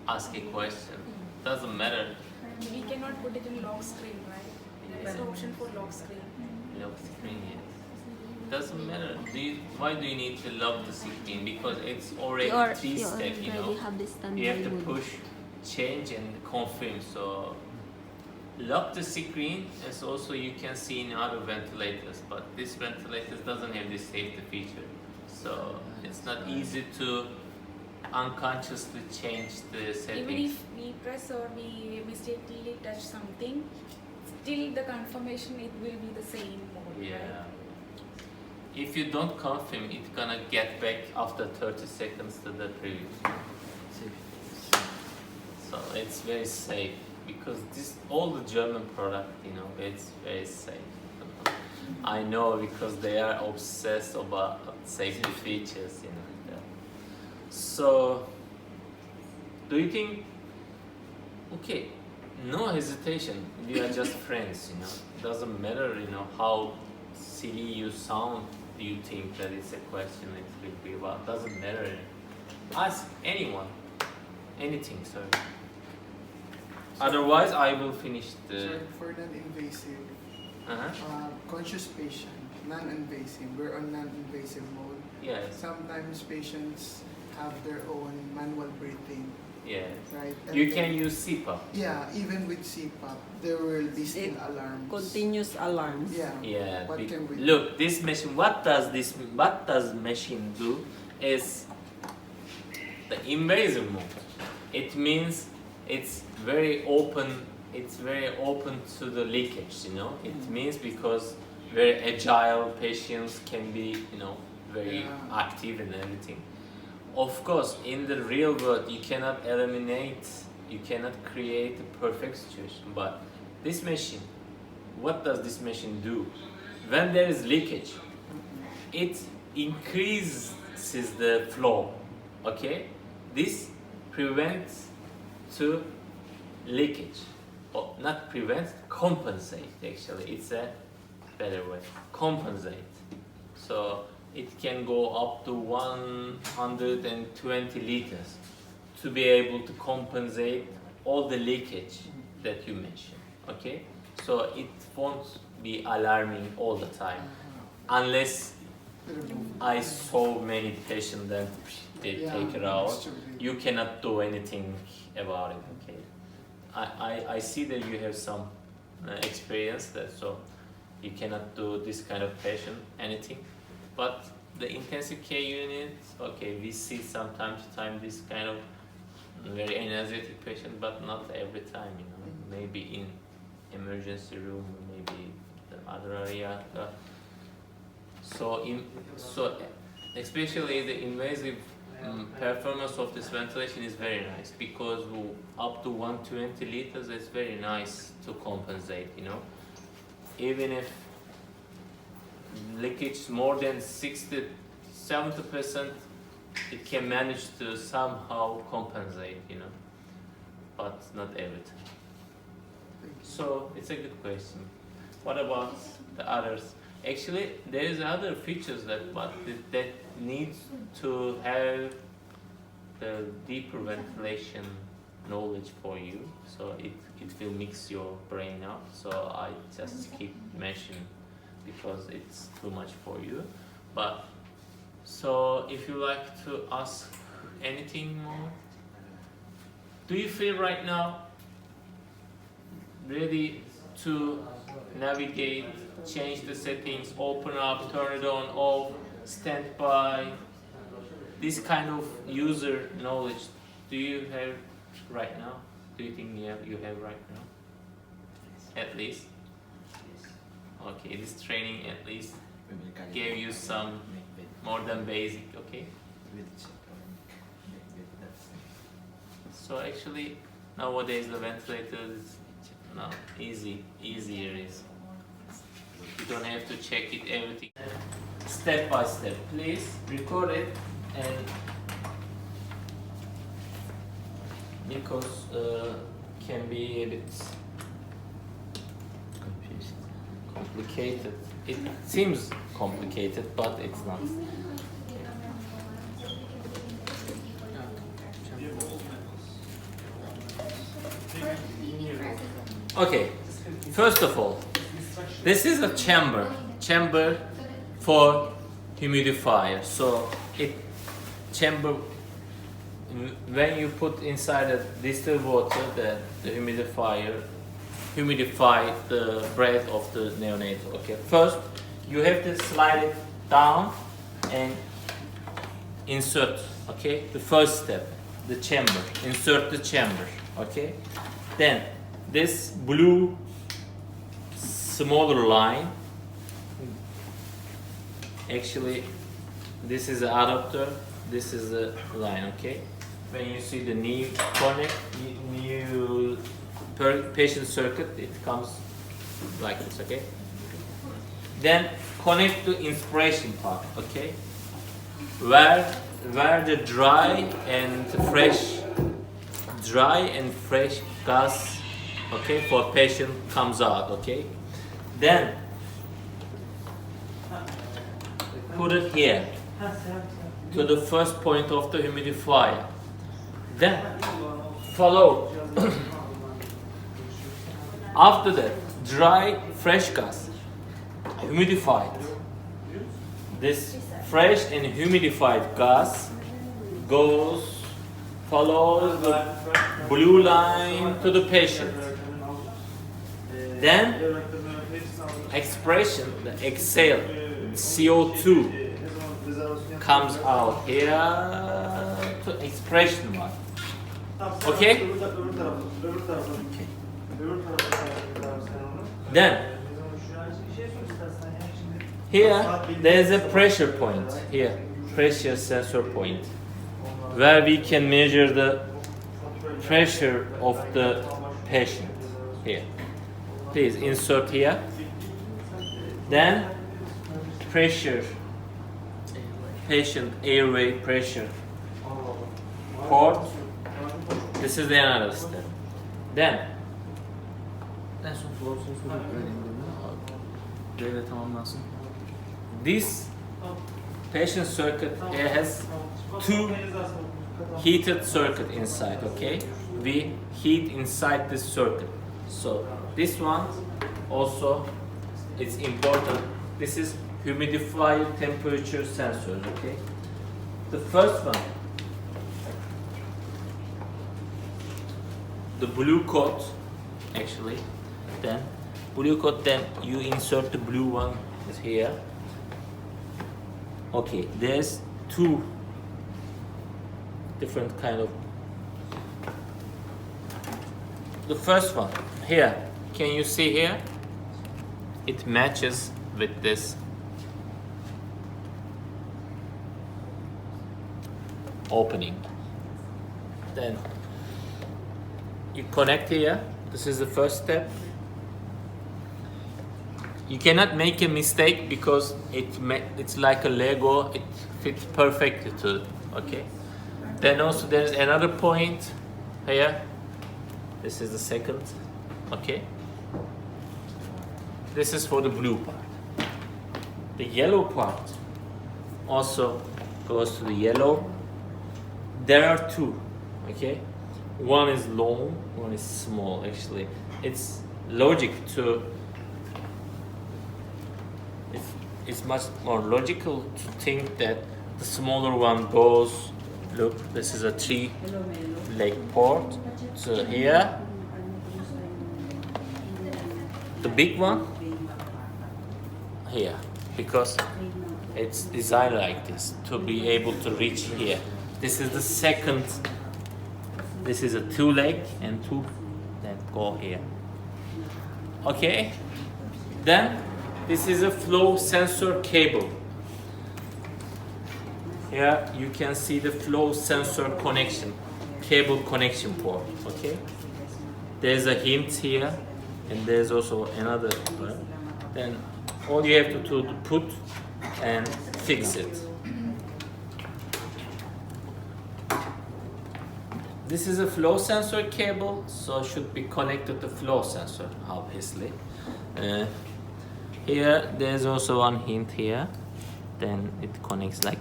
[SPEAKER 1] ask a question. Doesn't matter.
[SPEAKER 2] We cannot put it in lock screen, right? There is no option for lock screen.
[SPEAKER 1] Lock screen, yes. Doesn't matter. Why do you need to lock the screen? Because it's already three steps, you know.
[SPEAKER 4] Have this standby
[SPEAKER 1] You have to
[SPEAKER 4] mode.
[SPEAKER 1] push, change, and confirm. So lock the screen, as also you can see in other ventilators. But this ventilator doesn't have this safety feature, so it's not easy to unconsciously change the settings.
[SPEAKER 2] Even if we press or we mistakenly touch something, still the confirmation it will be the same mode.
[SPEAKER 1] Yeah.
[SPEAKER 2] Right?
[SPEAKER 1] If you don't confirm, it's gonna get back after 30 seconds to the previous. So it's very safe because all the German product, you know, it's very safe. I know because they are obsessed about safety features, you know. Yeah. So, do you think? Okay, no hesitation. We are just friends, you know. Doesn't matter, you know, how silly you sound. Do you think that it's a question? It will be about. Doesn't matter. Ask anyone, anything. Sorry. Otherwise, I will finish the.
[SPEAKER 6] So for non-invasive, conscious patient, non-invasive, we're on non-invasive mode.
[SPEAKER 1] Yes.
[SPEAKER 6] Sometimes patients have their own manual breathing,
[SPEAKER 1] Yes.
[SPEAKER 6] right? And
[SPEAKER 1] You
[SPEAKER 6] then-
[SPEAKER 1] can use CPAP.
[SPEAKER 6] Yeah, even with CPAP, there will be still alarms.
[SPEAKER 3] Continuous alarms.
[SPEAKER 6] Yeah.
[SPEAKER 1] Yeah.
[SPEAKER 6] What can we do?
[SPEAKER 1] Look, this machine. What does machine do? Is the invasive mode. It means it's very open. It's very open to the leakage. You know. It means because very agile patients can be, you know, very
[SPEAKER 6] Yeah.
[SPEAKER 1] active and everything. Of course, in the real world, you cannot eliminate, you cannot create a perfect situation. But this machine, what does this machine do? When there is leakage, it increases the flow. Okay, this prevents to leakage, or not prevent, compensate. Actually, it's a better way. Compensate. So it can go up to 120 liters to be able to compensate all the leakage that you mentioned. Okay, so it won't be alarming all the time, unless I saw many patients that they
[SPEAKER 6] Yeah,
[SPEAKER 1] take it out.
[SPEAKER 6] extremely.
[SPEAKER 1] You cannot do anything about it. Okay, I see that you have some experience that, so you cannot do this kind of patient anything. But the intensive care unit, okay, we see sometimes this kind of very energetic patient, but not every time, you know. Maybe in emergency room, maybe the other area. So especially the invasive performance of this ventilation is very nice, because up to 120 liters is very nice to compensate, you know. Even if leakage more than 60-70%, it can manage to somehow compensate, you know, but not every time. So it's a good question. What about the others? Actually, there is other features that needs to have the deeper ventilation knowledge for you. So it will mix your brain up. So I just keep mentioning because it's too much for you. But so if you like to ask anything more, do you feel right now ready to navigate, change the settings, open up, turn it on, off, standby? This kind of user knowledge, do you have right now? Do you think you have right now? At least? Okay, this training at least gave you some more than basic, okay? So actually, nowadays the ventilator is easier is. You don't have to check it, everything. Step by step, please record it, and because can be a bit complicated. It seems complicated, but it's not. Okay, first of all, this is a chamber for humidifier. So chamber, when you put inside a distilled water, the humidifier humidify the breath of the neonatal. Okay, first you have to slide it down and insert. Okay, the first step, the chamber, insert the chamber. Okay, then this blue smaller line, actually this is the adapter, this is the line. Okay, when you see the new connect, patient circuit, it comes like this. Okay, Then connect to inspiration part, okay? Where the dry and fresh gas, okay, for patient comes out, okay? Then put it here to the first point of the humidifier. Then follow. After that, dry fresh gas, humidified. This fresh and humidified gas follows the blue line to the patient. Then expression, the exhale, CO2 comes out here to expression one. Okay? Then here there is a pressure point here, pressure sensor point, where we can measure the pressure of the patient here. Please insert here. Then pressure, patient airway pressure port. This is the another step. Then
[SPEAKER 5] En son flow sorusu vereyim dedim. Devre tamamlansın.
[SPEAKER 1] this patient circuit has two heated circuit inside, okay? We heat inside this circuit. So this one also it's important. This is humidifier temperature sensor, okay? The first one, the blue coat actually, then blue coat, then you insert the blue one is here. Okay, there's two different kind of. The first one here, can you see here? It matches with this opening. Then you connect here. This is the first step. You cannot make a mistake because it's like a Lego. It fits perfectly to it. Okay. Then also there is another point here. This is the second. Okay. This is for the blue part. The yellow part also goes to the yellow. There are two. Okay. One is long, one is small. Actually, it's logic to. It's much more logical to think that the smaller one goes. Look, this is a 3-leg port. So here, the big one here, because it's designed like this to be able to reach here. This is the second. This is a 2-leg and two that go here. Okay. Then this is a flow sensor cable. Here you can see the flow sensor connection, cable connection port. Okay. There's a hint here, and there's also another one. Then all you have to do to put and fix it. This is a flow sensor cable, so it should be connected to flow sensor, obviously. Here, there's also one hint here. Then it connects like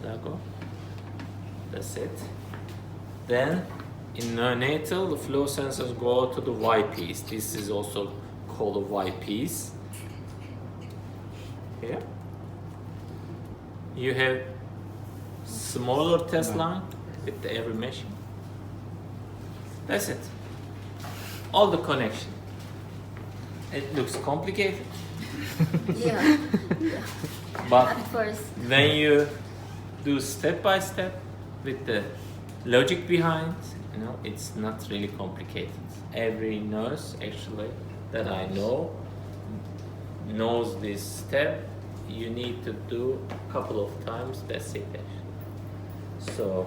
[SPEAKER 1] that. That's it. Then in neonatal, the flow sensors go to the Y piece. This is also called a Y piece. Here, you have smaller test line with the every machine. That's it. All the connection. It looks complicated.
[SPEAKER 4] Yeah.
[SPEAKER 1] But
[SPEAKER 4] At first.
[SPEAKER 1] when you do step by step with the logic behind, it's not really complicated. Every nurse actually that I know knows this step. You need to do a couple of times. That's it. So,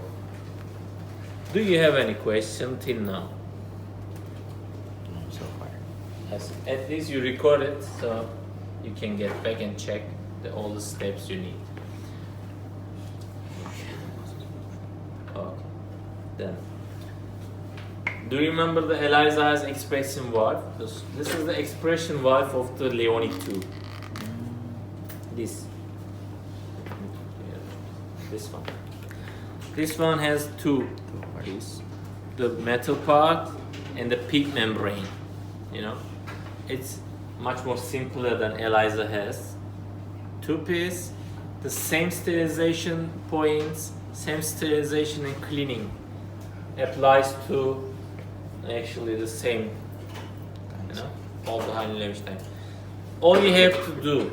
[SPEAKER 1] do you have any question till now?
[SPEAKER 5] So far.
[SPEAKER 1] Yes. At least you record it, so you can get back and check all the steps you need. Okay. Then, do you remember the Elisa's expression valve? This is the expression valve of the Leoni 2. This one. This one has two parts, the metal part and the PEEK membrane. You know, it's much more simpler than Elisa has. Two pieces, the same sterilization points, same sterilization and cleaning applies to actually the same, you know, all the high-level time. All you have to do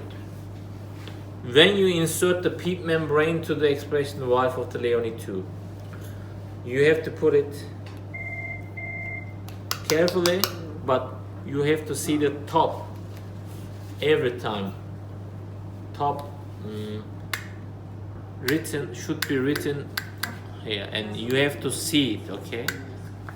[SPEAKER 1] when you insert the PEEK membrane to the expression valve of the Leoni 2, you have to put it carefully, but you have to see the top every time. Top should be written here, and you have to see it. Okay,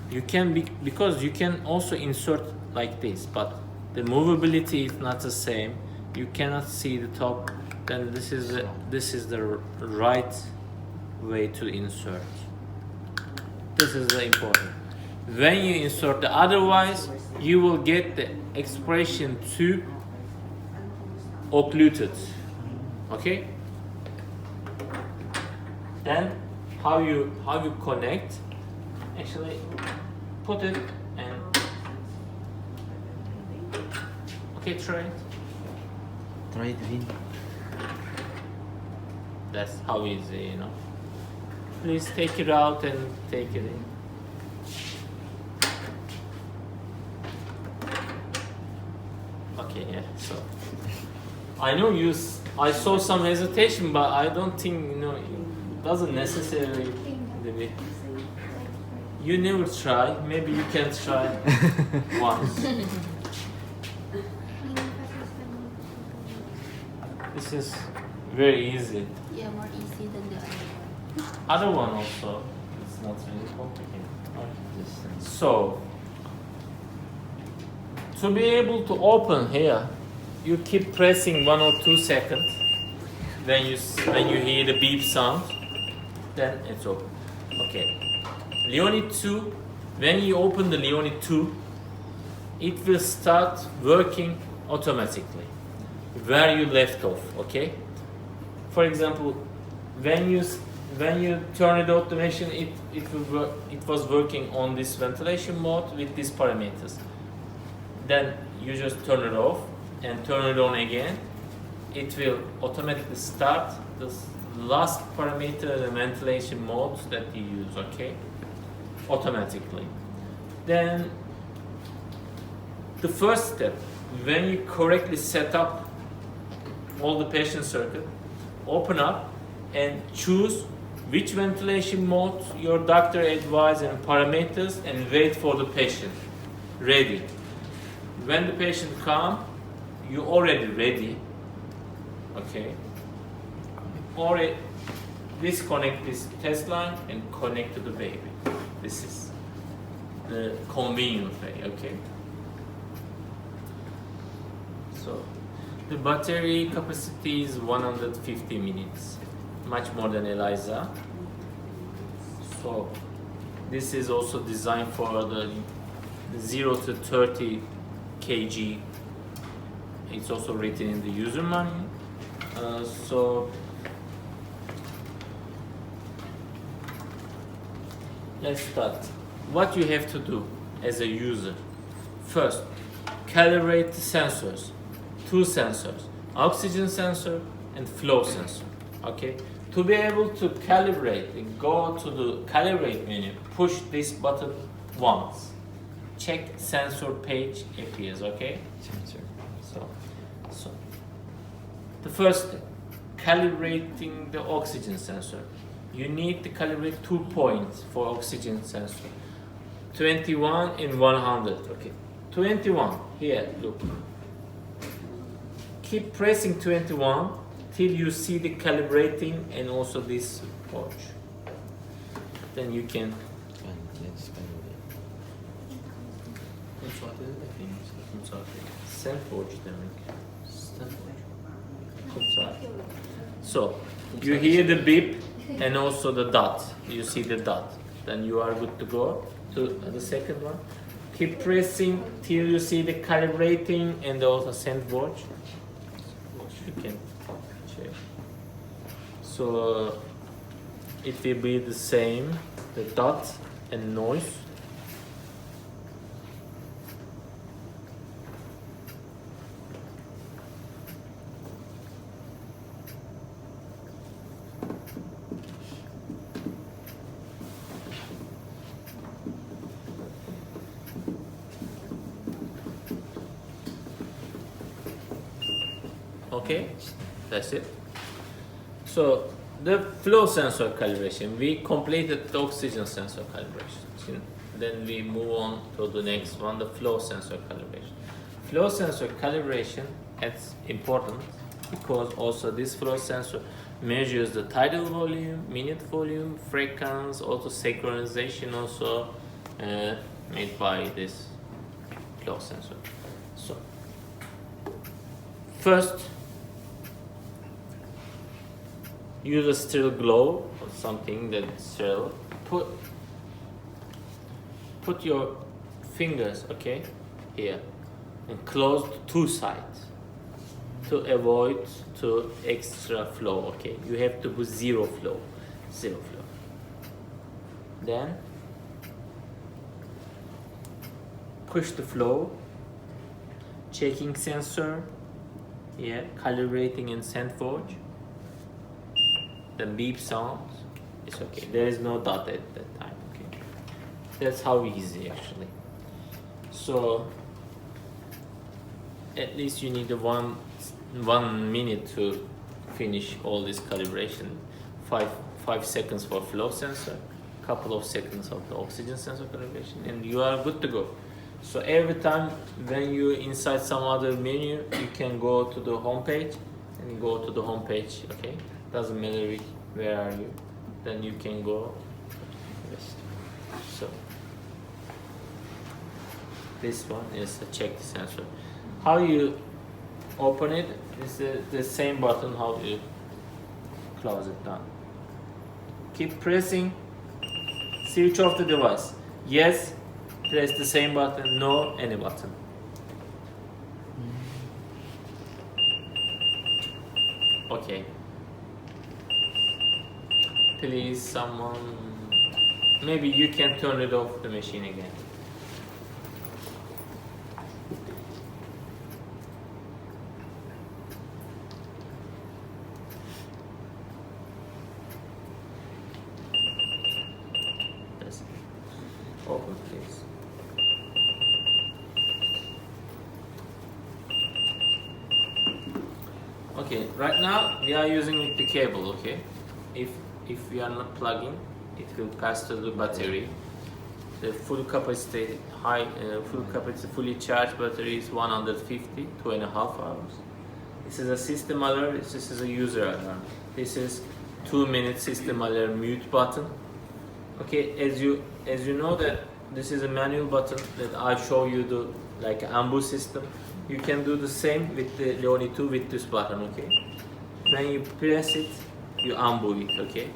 [SPEAKER 1] you can because you can also insert like this, but the movability is not the same. You cannot see the top. Then this is the right way to insert. This is the important. When you insert the otherwise, you will get the expression tube occluded. Okay. Then how you connect? Actually, put it and okay, try it.
[SPEAKER 5] Try it, Vin.
[SPEAKER 1] That's how easy, you know. Please take it out and take it in. Okay, yeah. So I know I saw some hesitation, but I don't think, you know, it doesn't necessarily. You never try. Maybe you can try once. This is very easy.
[SPEAKER 4] Yeah, more easy than the other one.
[SPEAKER 1] Other one also. It's not really complicated. Okay. So to be able to open here, you keep pressing 1 or 2 seconds. When you hear the beep sound, then it's open. Okay. Leoni 2. When you open the Leoni 2, it will start working automatically where you left off. Okay. For example, when you turn it off the machine, it was working on this ventilation mode with these parameters. Then you just turn it off and turn it on again. It will automatically start the last parameter, the ventilation mode that you use. Okay, automatically. Then the first step, when you correctly set up all the patient circuit, open up and choose which ventilation mode your doctor advised and parameters, and wait for the patient ready. When the patient comes, you already ready. Okay. Already disconnect this test line and connect to the baby. This is the convenient way. Okay. So the battery capacity is 150 minutes, much more than Elisa. So this is also designed for the 0 to 30 kg. It's also written in the user manual. So let's start. What you have to do as a user: first, calibrate the sensors. 2 sensors, oxygen sensor and flow sensor. Okay, to be able to calibrate, go to the calibrate menu, push this button once. Check sensor page appears. Okay,
[SPEAKER 5] Sensor.
[SPEAKER 1] so the first step, calibrating the oxygen sensor. You need to calibrate 2 points for oxygen sensor, 21 and 100. Okay, 21 here, look. Keep pressing 21 till you see the calibrating and also this watch. Then you can. Sen watch demek. So you hear the beep and also the dot. You see the dot. Then you are good to go to the second one. Keep pressing till you see the calibrating and also send watch. You can check. So it will be the same, the dot and noise. Okay, that's it. So the flow sensor calibration, we completed the oxygen sensor calibration. Then we move on to the next one, the flow sensor calibration. Flow sensor calibration is important because also this flow sensor measures the tidal volume, minute volume, frequency, also synchronization also made by this flow sensor. So first, use a sterile glove or something that's sterile. Put your fingers, okay, here, and close to two sides to avoid to extra flow. Okay, you have to put zero flow. Then push the flow, checking sensor, yeah, calibrating and send forge. The beep sound, it's okay. There is no dot at that time. Okay, that's how easy actually. So at least you need one minute to finish all this calibration. Five seconds for flow sensor, couple of seconds of the oxygen sensor calibration, and you are good to go. So every time when you're inside some other menu, you can go to the home page and go to the home page. Okay, doesn't matter where are you, then you can go. So this one is a check the sensor. How you open it is the same button how you close it down. Keep pressing, switch off the device. Yes, press the same button. No, any button. Okay. Please, someone, maybe you can turn it off the machine again. That's it. Open, please. Okay, right now we are using the cable. Okay, if we are not plugging, it will pass to the battery. The full capacity, fully charged battery is 150, 2.5 hours. This is a system alert, this is a user alarm. This is 2-minute system alert mute button. Okay, as you know that this is a manual button that I show you the like ambu system. You can do the same with the Leoni 2 with this button. Okay, when you press it, you ambu it. Okay,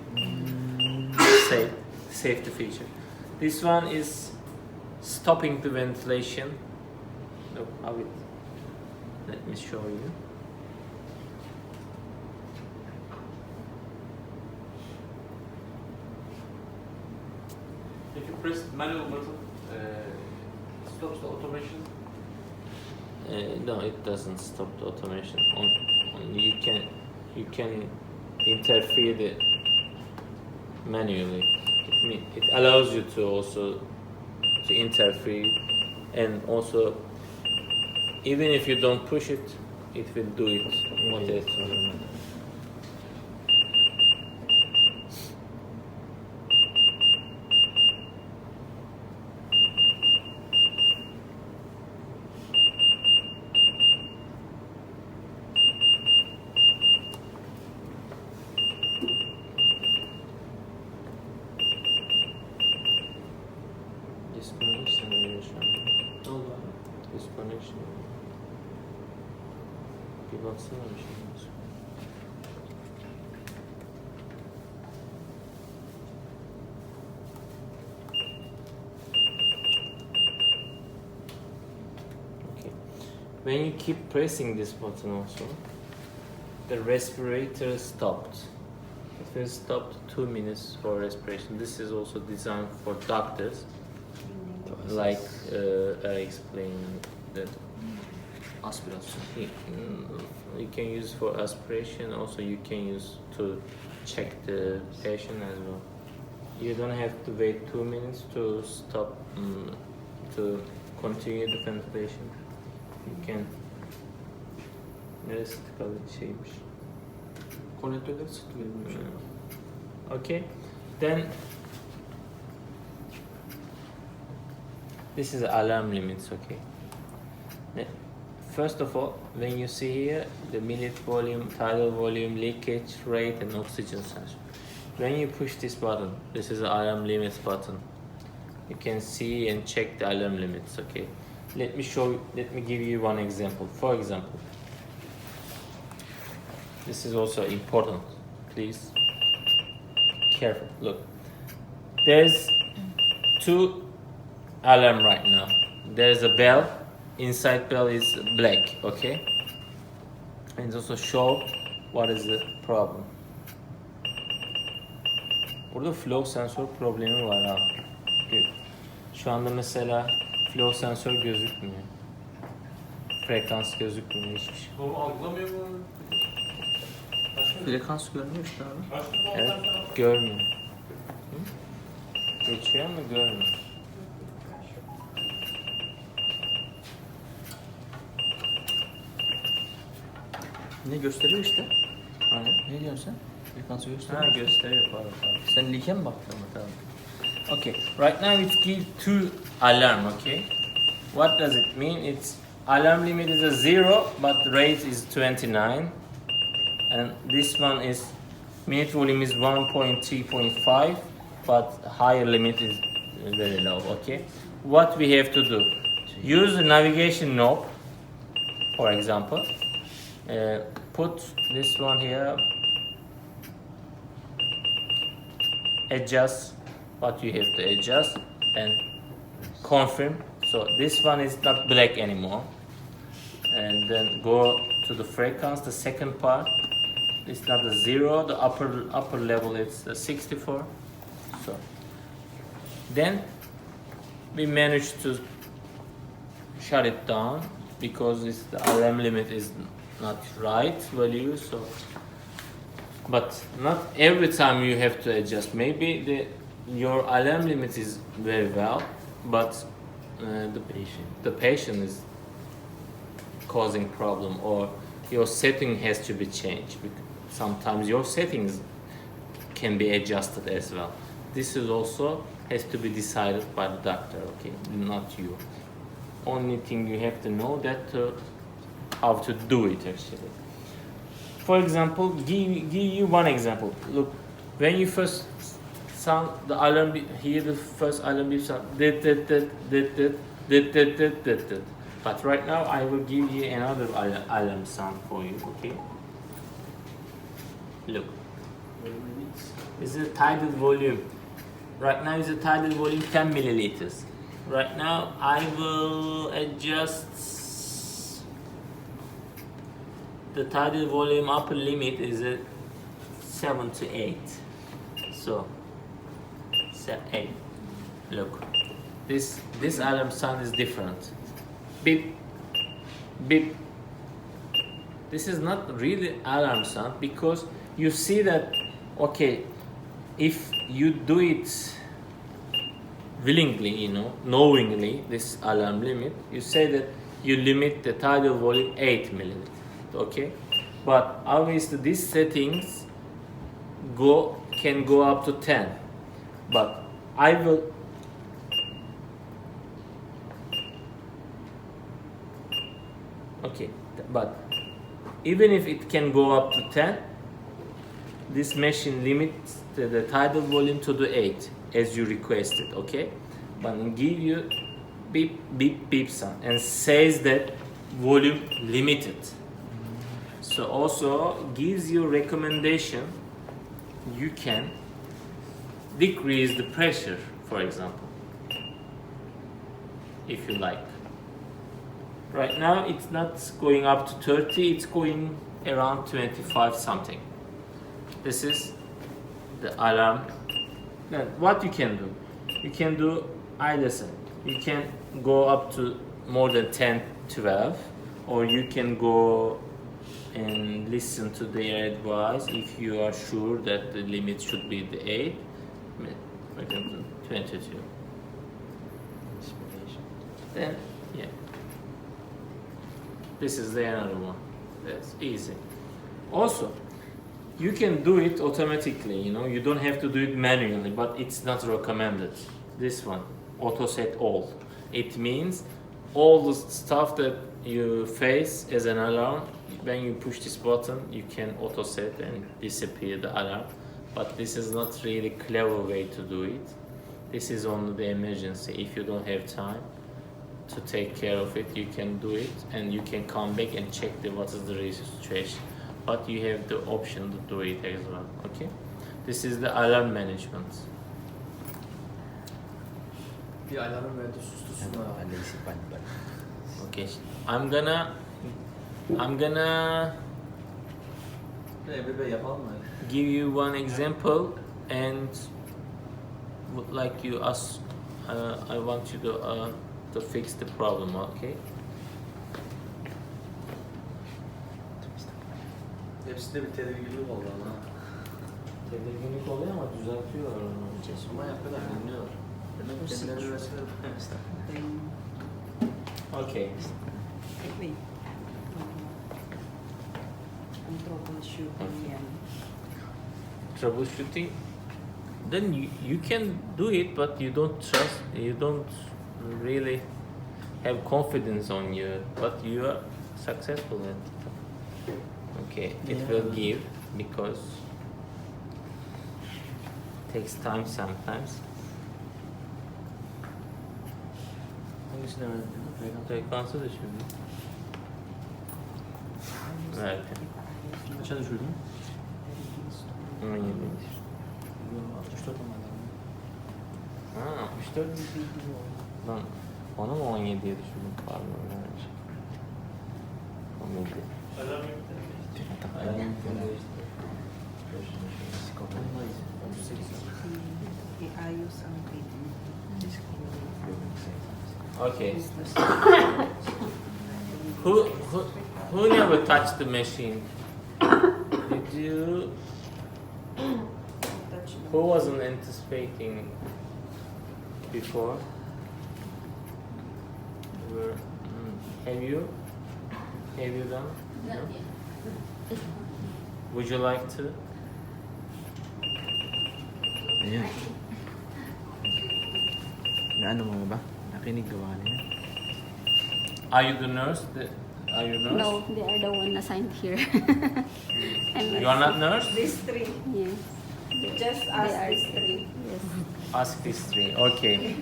[SPEAKER 1] safety feature. This one is stopping the ventilation. Look how it. Let me show you.
[SPEAKER 7] If you press manual button, stops the automation.
[SPEAKER 1] No, it doesn't stop the automation. You can interfere it manually. It allows you to also to interfere, and also even if you don't push it, it will do it automatically. Disconnection. Bir baksana bir şey. Okay. When you keep pressing this button also, the respirator stopped. It will stop 2 minutes for respiration. This is also designed for doctors. Like I explained that
[SPEAKER 5] Aspirasyon.
[SPEAKER 1] you can use for aspiration, also you can use to check the patient as well. You don't have to wait 2 minutes to stop, to continue the ventilation. You can. Neresi tıkalı şeymiş.
[SPEAKER 5] Konektörleri sıktı benim şey.
[SPEAKER 1] Okay, then this is alarm limits. Okay. First of all, when you see here the minute volume, tidal volume, leakage rate, and oxygen sensor. When you push this button, this is the alarm limits button. You can see and check the alarm limits. Okay. Let me give you one example. For example, this is also important. Please, careful. Look, there's 2 alarm right now. There's a bell. Inside bell is black. Okay, and also show what is the problem. Burada flow sensör problemi var ha. Şu anda mesela flow sensör gözükmüyor. Frekans gözükmüyor hiçbir şey.
[SPEAKER 7] O algılamıyor mu?
[SPEAKER 5] Frekans görmüyor işte abi.
[SPEAKER 1] Evet, görmüyor. Hı? Geçiyor ama görmüyor.
[SPEAKER 5] Ne gösteriyor işte?
[SPEAKER 1] Aynen.
[SPEAKER 5] Ne diyorsun sen? Frekansı
[SPEAKER 1] Ha,
[SPEAKER 5] gösteriyor.
[SPEAKER 1] gösteriyor pardon.
[SPEAKER 5] Sen like mi baktın mı? Tamam.
[SPEAKER 1] Okay, right now it gives 2 alarm, okay? What does it mean? Its alarm limit is a 0, but rate is 29. And this one is, minute volume is 1.3.5, but higher limit is very low, okay? What we have to do? Use the navigation knob, for example. Put this one here, adjust what you have to adjust, and confirm. So this one is not black anymore. And then go to the frequency, the second part. It's not a 0, the upper level is a 64. So then we managed to shut it down because the alarm limit is not right value. So, but not every time you have to adjust. Maybe your alarm limit is very well, but the patient is causing problem, or your setting has to be changed. Sometimes your settings can be adjusted as well. This is also has to be decided by the doctor, okay, not you. Only thing you have to know that how to do it actually. For example, give you one example. Look, when you first sound the alarm, hear the first alarm beep sound, but right now I will give you another alarm sound for you, okay? Look, this is the tidal volume. Right now is the tidal volume 10 milliliters. Right now I will adjust the tidal volume upper limit is at 7 to 8. So 8. Look, this alarm sound is different. Beep, beep. This is not really alarm sound because you see that, okay, if you do it willingly, you know, knowingly, this alarm limit, you say that you limit the tidal volume 8 milliliters, okay? But obviously these settings can go up to 10. But I will okay, but even if it can go up to 10, this machine limits the tidal volume to the 8 as you requested, okay? But it give you beep beep beep sound and says that volume limited. So also gives you recommendation. You can decrease the pressure, for example, if you like. Right now it's not going up to 30, it's going around 25 something. This is the alarm. Now, what you can do? You can do either side. You can go up to more than 10, 12, or you can go and listen to their advice if you are sure that the limit should be the 8, for example, 22. Then, yeah. This is the another one. That's easy. Also, you can do it automatically, you know, you don't have to do it manually, but it's not recommended. This one, auto set all. It means all the stuff that you face as an alarm, when you push this button, you can auto set and disappear the alarm. But this is not really clever way to do it. This is only the emergency. If you don't have time to take care of it, you can do it and you can come back and check what is the real situation. But you have the option to do it as well. Okay, this is the alarm management.
[SPEAKER 5] Bir alarm verdi sustusuna.
[SPEAKER 1] Okay, I'm gonna
[SPEAKER 5] Bebe yapalım mı?
[SPEAKER 1] give you one example and would like you ask. I want you to fix the problem. Okay.
[SPEAKER 5] Hepsinde bir tedirginlik oldu ama.
[SPEAKER 1] Tedirginlik oluyor ama düzeltiyorlar onu.
[SPEAKER 5] Ama yapıyorlar, dinliyorlar. Demek kendileri verseler
[SPEAKER 1] Okay.
[SPEAKER 3] Wait. Ang troubleshooting yan.
[SPEAKER 1] Troubleshooting. Then you can do it, but you don't really have confidence on you, but you are successful at it. Okay, it will give because it takes time sometimes.
[SPEAKER 5] Hangisini öğrendin?
[SPEAKER 1] Frekansı düşürdüm. Evet.
[SPEAKER 5] Kaça düşürdün?
[SPEAKER 1] 17.
[SPEAKER 5] 64 olmadı.
[SPEAKER 1] Ha, 64. Lan bana mı 17'ye düşürdüm? Pardon. 17.
[SPEAKER 3] Iayos ang rating.
[SPEAKER 1] Okay. Who never touched the machine? Did you? Who wasn't anticipating before? Have you? Have you done? No? Would you like to?
[SPEAKER 8] Ayan. Naano mo ba? Nakinig ka ba kanina?
[SPEAKER 1] Are you the nurse? Are you nurse?
[SPEAKER 4] No, they are the one assigned here.
[SPEAKER 1] You are not nurse?
[SPEAKER 3] These three.
[SPEAKER 4] Yes.
[SPEAKER 3] Just
[SPEAKER 4] They
[SPEAKER 3] ask
[SPEAKER 4] are
[SPEAKER 3] these three.
[SPEAKER 4] Yes.
[SPEAKER 1] Ask these three. Okay.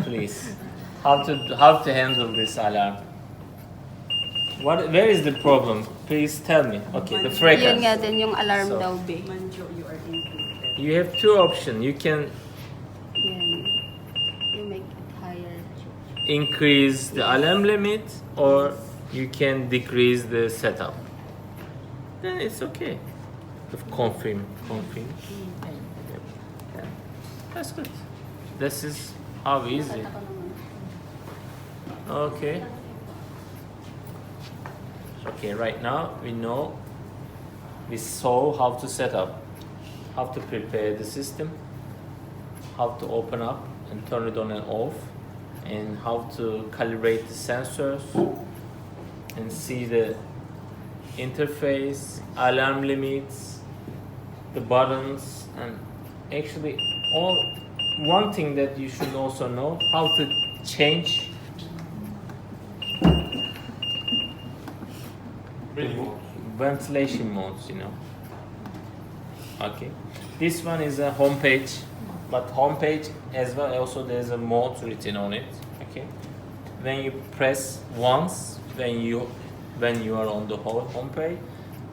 [SPEAKER 1] Please. How to handle this alarm? Where is the problem? Please tell me. Okay, the
[SPEAKER 4] Yun
[SPEAKER 1] frequency.
[SPEAKER 4] nga din yung alarm
[SPEAKER 1] So-
[SPEAKER 4] daw, be.
[SPEAKER 3] Manjo, you are included.
[SPEAKER 1] You have two options. You can
[SPEAKER 4] Yan. You make it higher.
[SPEAKER 1] increase the alarm limit or you can decrease the setup. Then it's okay. Confirm. Yep. Yeah. That's good. This is how easy.
[SPEAKER 4] Ako naman.
[SPEAKER 1] Okay. Okay, right now we saw how to set up, how to prepare the system, how to open up and turn it on and off, and how to calibrate the sensors and see the interface, alarm limits, the buttons, and actually one thing that you should also know, how to change the ventilation modes, Okay, this one is a home page, but home page as well also there's a mode written on it. Okay, when you press once, when you when you are on the home page.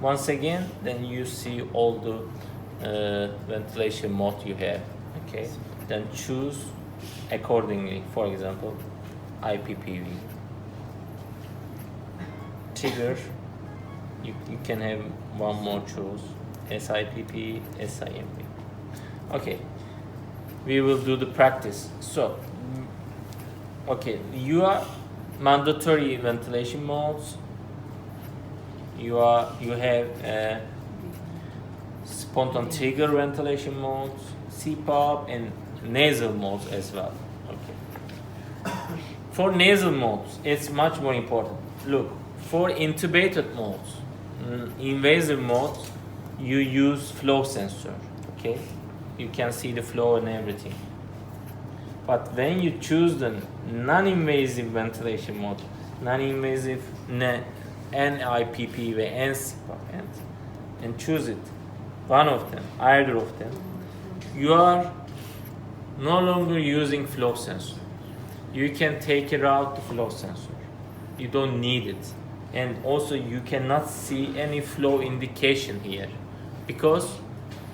[SPEAKER 1] Once again, then you see all the ventilation mode you have. Okay, then choose accordingly. For example, IPPV. Trigger, you can have one more choose, SIPP, SIMP. Okay, we will do the practice. So, okay, you are mandatory ventilation modes. You have spontaneous trigger ventilation modes, CPAP, and nasal modes as well. Okay. For nasal modes, it's much more important. Look, for intubated modes, invasive modes, you use flow sensor. Okay, you can see the flow and everything. But when you choose the non-invasive ventilation mode, non-invasive NIPP and CPAP, and choose it, one of them, either of them, you are no longer using flow sensor. You can take it out the flow sensor. You don't need it. And also you cannot see any flow indication here because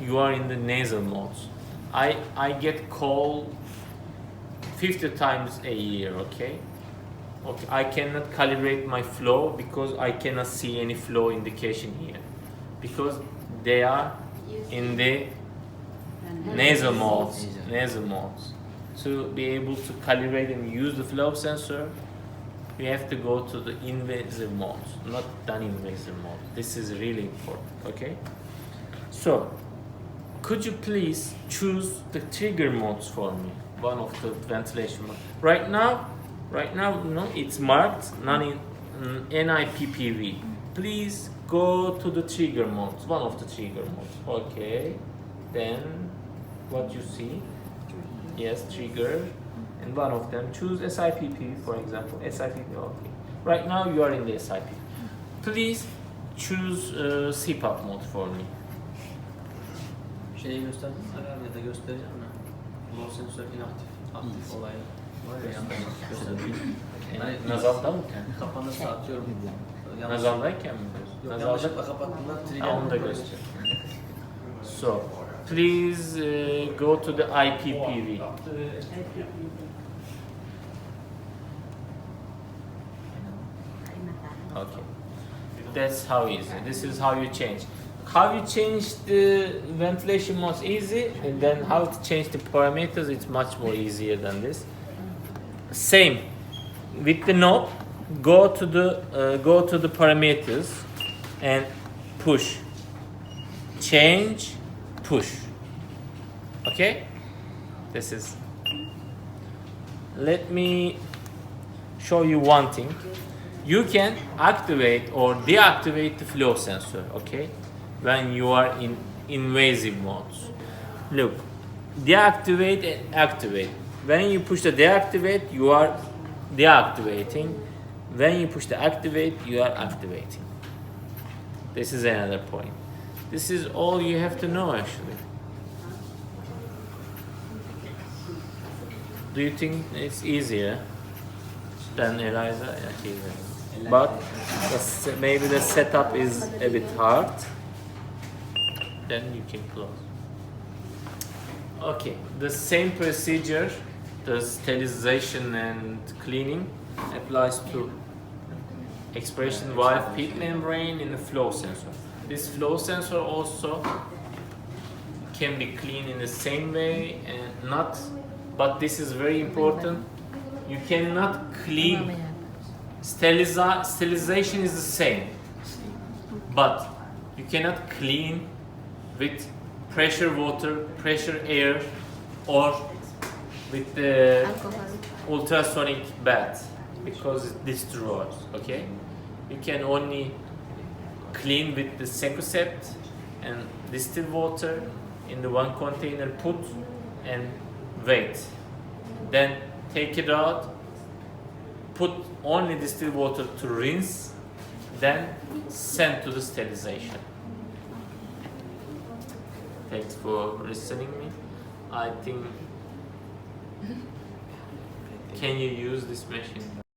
[SPEAKER 1] you are in the nasal modes. I get called 50 times a year, okay? Okay, I cannot calibrate my flow because I cannot see any flow indication here because they are in the nasal modes. To be able to calibrate and use the flow sensor, you have to go to the invasive modes, not non-invasive mode. This is really important, okay? So, could you please choose the trigger modes for me? One of the ventilation modes. Right now, no, it's marked NIPPV. Please go to the trigger modes, one of the trigger modes. Okay, then what you see? Yes, trigger, and one of them choose SIPP, for example. SIPP, okay. Right now you are in the SIPP. Please choose CPAP mode for me.
[SPEAKER 5] Şeyi gösterdin mi Arar ya da göstereceğim mi? Flow sensör inaktif, aktif olayı var ya yandan gösterdim.
[SPEAKER 1] Nazalda mı?
[SPEAKER 5] Kapanırsa atıyorum.
[SPEAKER 1] Nazaldayken mi diyorsun?
[SPEAKER 5] Yok, yanlışlıkla kapattığımda trigger
[SPEAKER 1] Onu da göster. So, please go to the IPPV. Okay, that's how easy. This is how you change. How you change the ventilation modes easy, and then how to change the parameters, it's much more easier than this. Same with the knob. Go to the parameters and push, change, push. Okay, this is. Let me show you one thing. You can activate or deactivate the flow sensor, okay, when you are in invasive modes. Look, deactivate and activate. When you push the deactivate, you are deactivating. When you push the activate, you are activating. This is another point. This is all you have to know actually. Do you think it's easier than Elisa? But maybe the setup is a bit hard. Then you can close. Okay, the same procedure, the sterilization and cleaning applies to expiration valve pit membrane in the flow sensor. This flow sensor also can be cleaned in the same way and not, but this is very important. You cannot clean. Sterilization is the same, but you cannot clean with pressure water, pressure air, or with the ultrasonic bath because it destroys. Okay, you can only clean with the Secosept and distilled water in the one container, put and wait. Then take it out, put only distilled water to rinse, then send to the sterilization. Thanks for listening me. I think, can you use this machine?